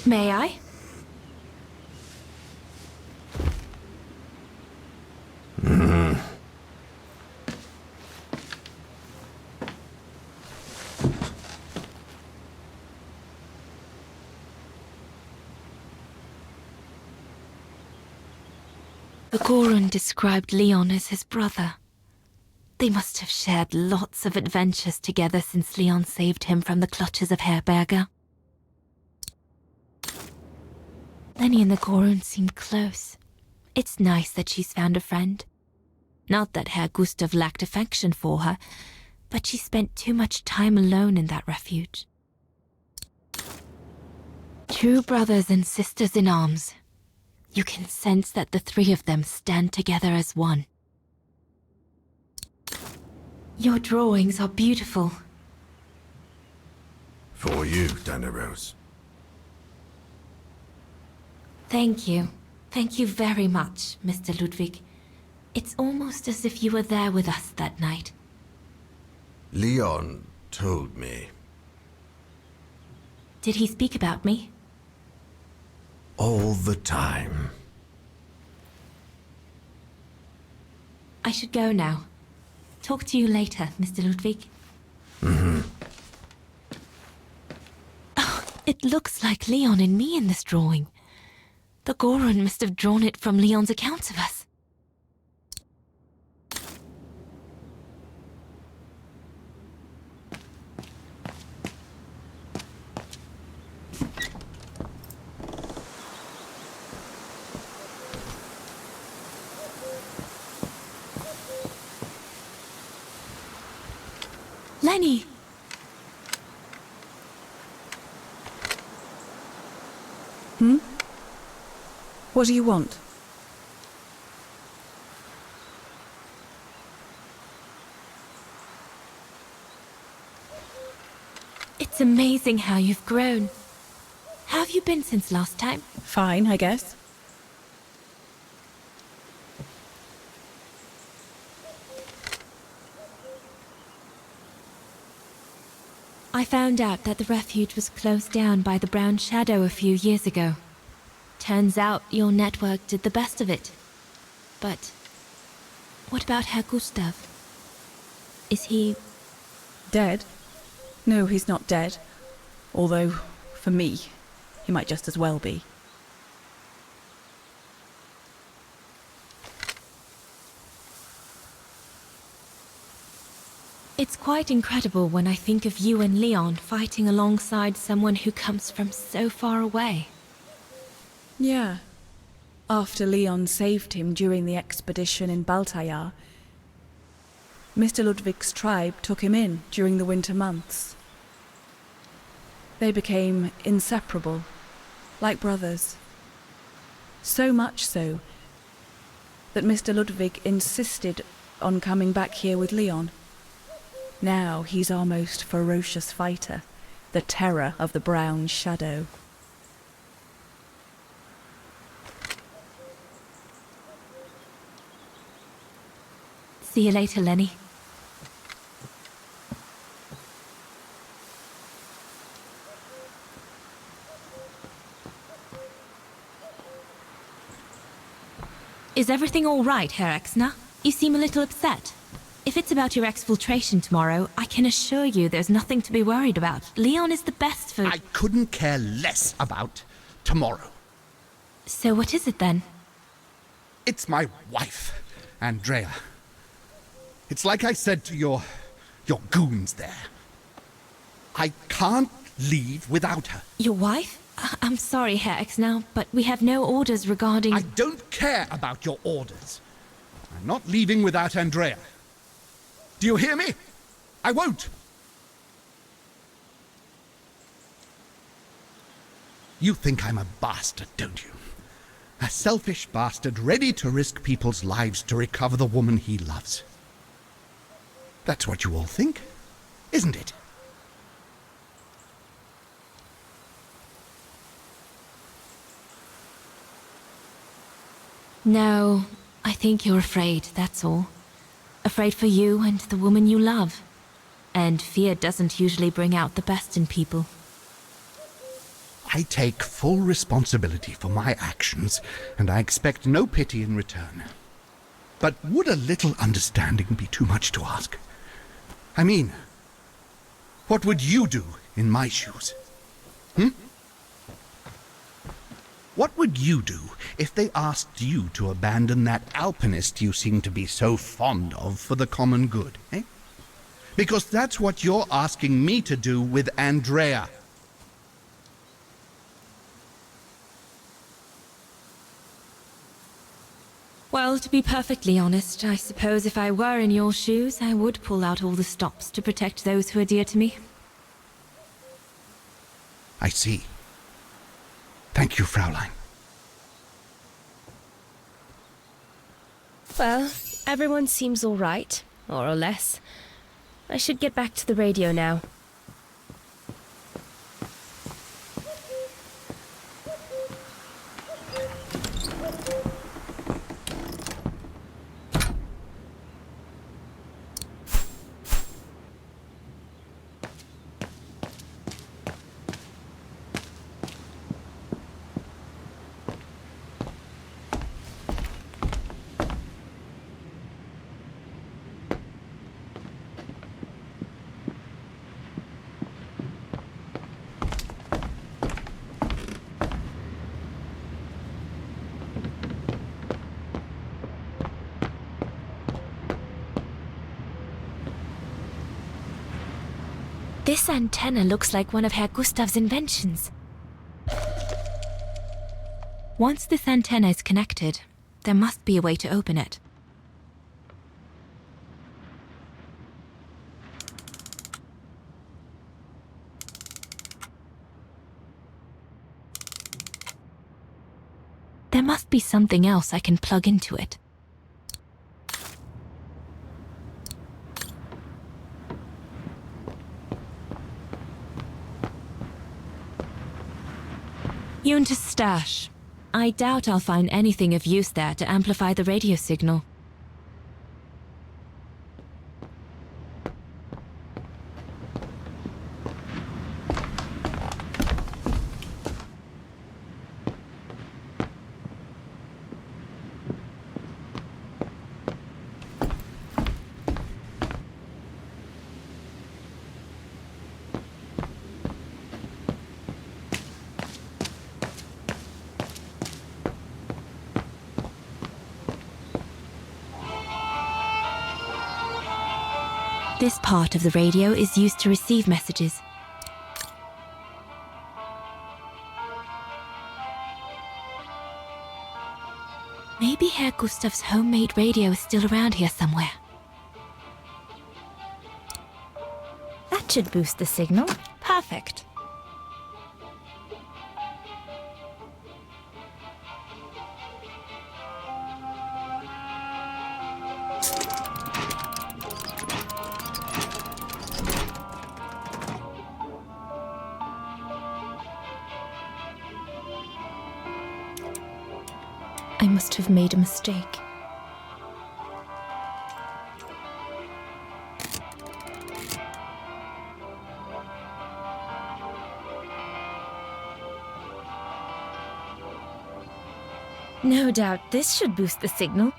May I? The Gorun described Leon as his brother. They must have shared lots of adventures together since Leon saved him from the clutches of Herberger. Lenny and the Gorun seem close. It's nice that she's found a friend. Not that Herr Gustav lacked affection for her, but she spent too much time alone in that refuge. True brothers and sisters in arms. You can sense that the three of them stand together as one. Your drawings are beautiful. For you, Daneros. Thank you. Thank you very much, Mr. Ludwig. It's almost as if you were there with us that night. Leon told me. Did he speak about me? All the time. I should go now. Talk to you later, Mr. Ludwig. Oh, it looks like Leon and me in this drawing. The Gorun must have drawn it from Leon's accounts of us. Lenny! What do you want? It's amazing how you've grown. How have you been since last time? Fine, I guess. I found out that the refuge was closed down by the Brown Shadow a few years ago. Turns out your network did the best of it. But what about Herr Gustav? Is he... Dead? No, he's not dead. Although, for me, he might just as well be. It's quite incredible when I think of you and Leon fighting alongside someone who comes from so far away. Yeah. After Leon saved him during the expedition in Baltayar, Mr. Ludwig's tribe took him in during the winter months. They became inseparable, like brothers. So much so that Mr. Ludwig insisted on coming back here with Leon. Now he's our most ferocious fighter, the terror of the Brown Shadow. See you later, Lenny. Is everything all right, Herr Exner? You seem a little upset. If it's about your exfiltration tomorrow, I can assure you there's nothing to be worried about. Leon is the best for... I couldn't care less about tomorrow. So what is it then? It's my wife, Andrea. It's like I said to your goons there. I can't leave without her. Your wife? I'm sorry, Herr Exner, but we have no orders regarding... I don't care about your orders. I'm not leaving without Andrea. Do you hear me? I won't. You think I'm a bastard, don't you? A selfish bastard ready to risk people's lives to recover the woman he loves. That's what you all think, isn't it? No, I think you're afraid, that's all. Afraid for you and the woman you love. And fear doesn't usually bring out the best in people. I take full responsibility for my actions, and I expect no pity in return. But would a little understanding be too much to ask? I mean, what would you do in my shoes? What would you do if they asked you to abandon that alpinist you seem to be so fond of for the common good, eh? Because that's what you're asking me to do with Andrea. Well, to be perfectly honest, I suppose if I were in your shoes, I would pull out all the stops to protect those who are dear to me. I see. Thank you, Fraulein. Well, everyone seems all right, more or less. I should get back to the radio now. This antenna looks like one of Herr Gustav's inventions. Once this antenna is connected, there must be a way to open it. There must be something else I can plug into it. Junta's stash. I doubt I'll find anything of use there to amplify the radio signal. This part of the radio is used to receive messages. Maybe Herr Gustav's homemade radio is still around here somewhere. That should boost the signal. Perfect. I must have made a mistake. No doubt this should boost the signal.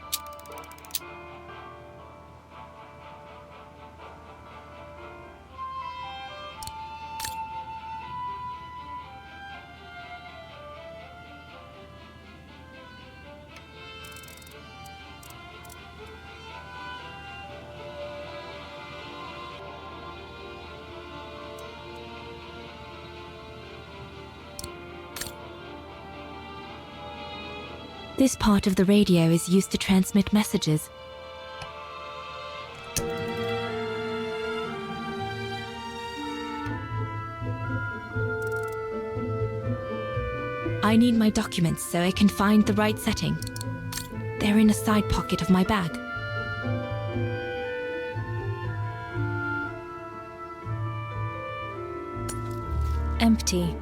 This part of the radio is used to transmit messages. I need my documents so I can find the right setting. They're in a side pocket of my bag. Empty.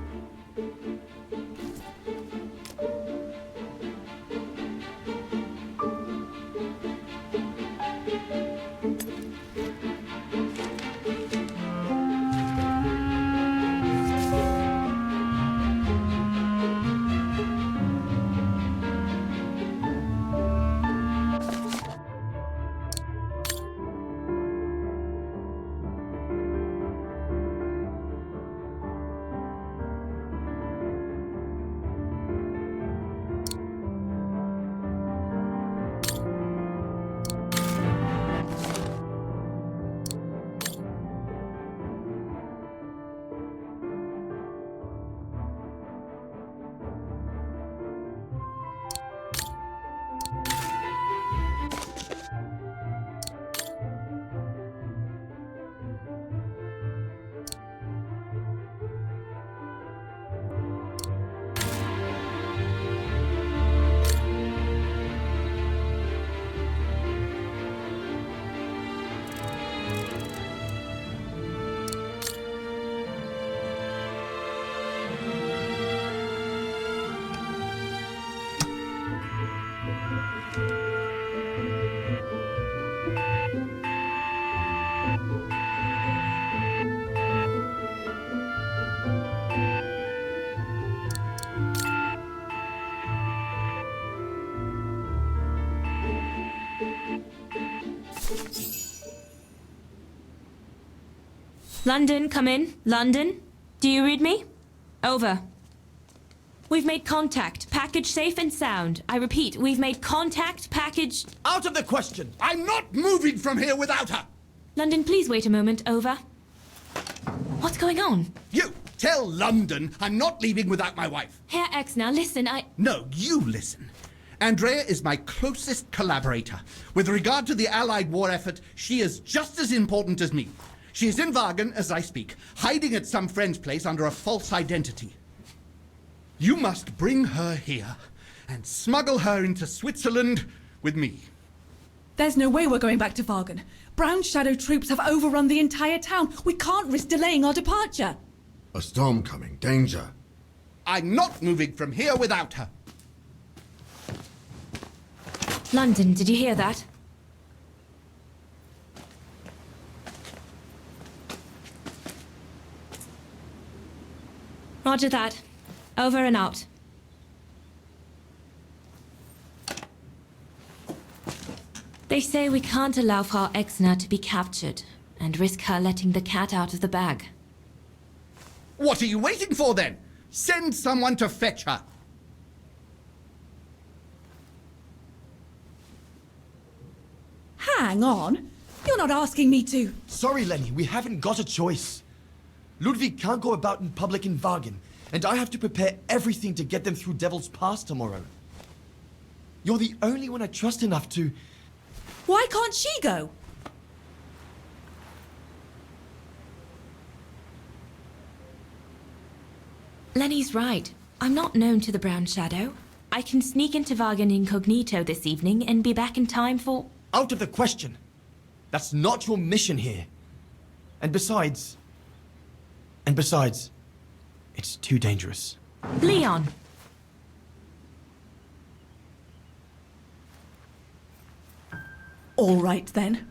London, come in. London? Do you read me? Over. We've made contact. Package safe and sound. I repeat, we've made contact. Package... Out of the question! I'm not moving from here without her! London, please wait a moment. Over. What's going on? You tell London I'm not leaving without my wife. Herr Exner, listen, No, you listen. Andrea is my closest collaborator. With regard to the Allied war effort, she is just as important as me. She is in Wagen as I speak, hiding at some friend's place under a false identity. You must bring her here and smuggle her into Switzerland with me. There's no way we're going back to Wagen. Brown Shadow troops have overrun the entire town. We can't risk delaying our departure. A storm coming. Danger. I'm not moving from here without her. London, did you hear that? Roger that. Over and out. They say we can't allow Frau Exner to be captured and risk her letting the cat out of the bag. What are you waiting for then? Send someone to fetch her. Hang on. You're not asking me to... Sorry, Lenny, we haven't got a choice. Ludwig can't go about in public in Wagen, and I have to prepare everything to get them through Devil's Pass tomorrow. You're the only one I trust enough to... Why can't she go? Lenny's right. I'm not known to the Brown Shadow. I can sneak into Wagen incognito this evening and be back in time for... Out of the question. That's not your mission here. And besides, it's too dangerous. Leon! All right, then.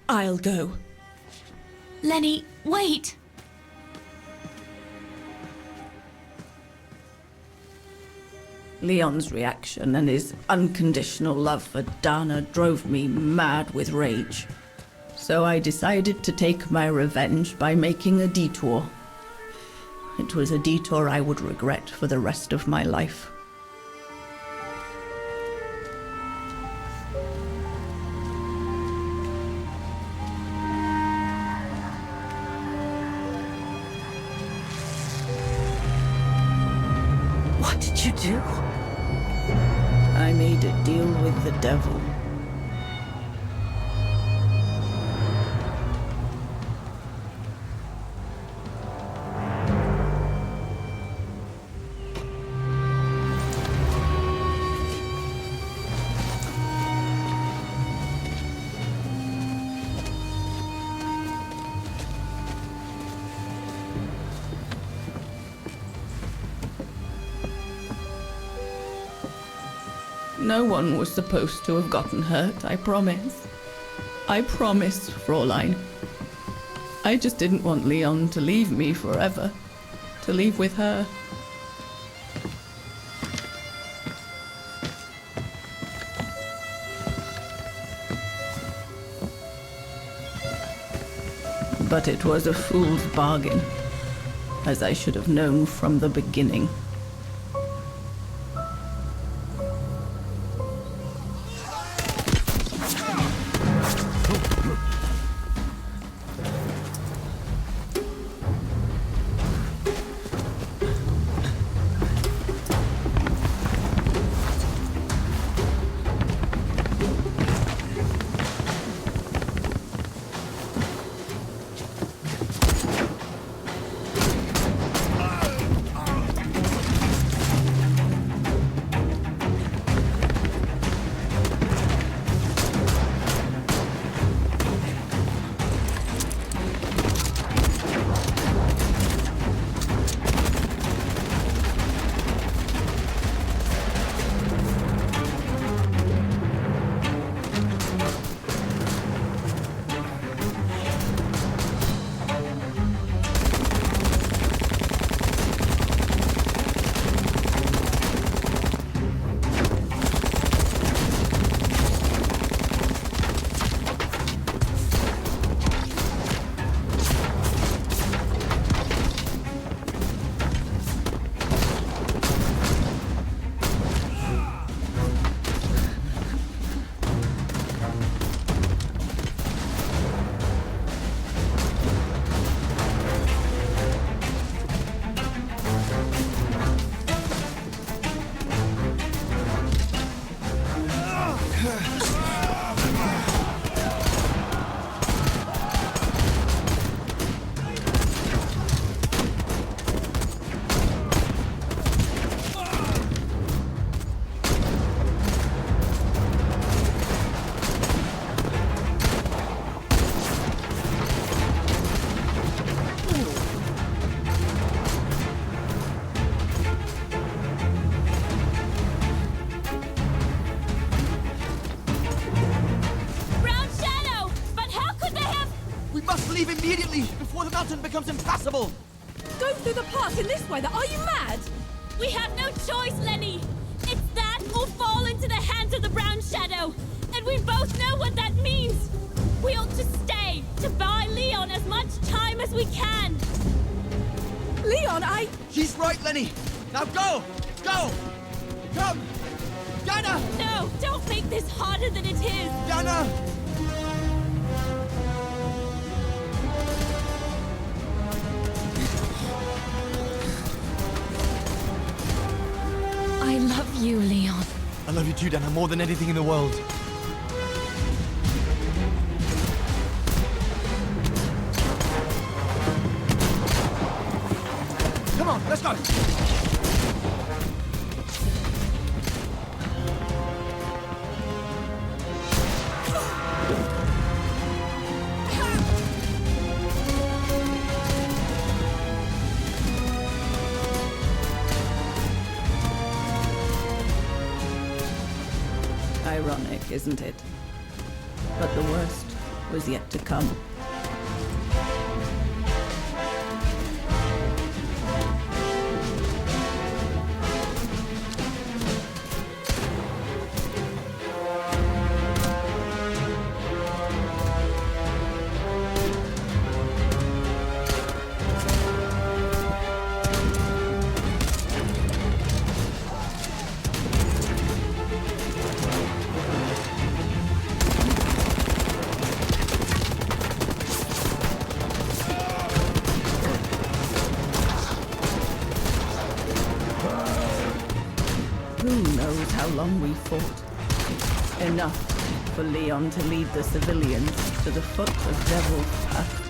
I'll go. Lenny, wait! Leon's reaction and his unconditional love for Dana drove me mad with rage. So I decided to take my revenge by making a detour. It was a detour I would regret for the rest of my life. What did you do? I made a deal with the devil. No one was supposed to have gotten hurt, I promise. I promise, Fräulein. I just didn't want Leon to leave me forever. To leave with her. But it was a fool's bargain, as I should have known from the beginning. Leave immediately, before the mountain becomes impassable! Go through the pass in this weather? Are you mad? We have no choice, Lenny! It's that or fall into the hands of the Brown Shadow! And we both know what that means! We ought to stay, to buy Leon as much time as we can! Leon, She's right, Lenny! Now go! Go! Come! Dana! No, don't make this harder than it is! Dana! I love you, Leon. I love you too, Dana, more than anything in the world. Come on, let's go! Ironic, isn't it? But the worst was yet to come. Who knows how long we fought? Enough for Leon to lead the civilians to the foot of Devil's Path.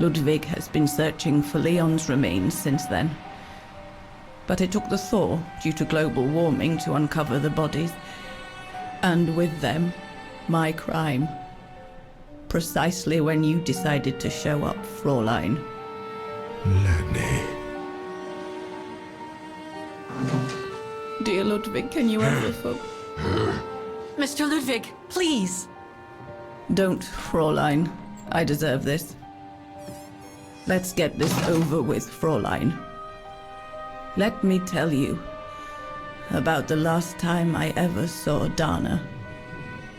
Ludwig has been searching for Leon's remains since then. But it took the thaw due to global warming to uncover the bodies. And with them, my crime. Precisely when you decided to show up, Fräulein. Lenny. Dear Ludwig, can you ever Mr. Ludwig, please! Don't, Fräulein. I deserve this. Let's get this over with, Fräulein. Let me tell you about the last time I ever saw Dana,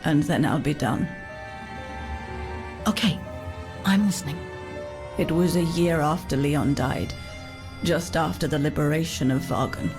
and then I'll be done. Okay, I'm listening. It was a year after Leon died, just after the liberation of Vagen.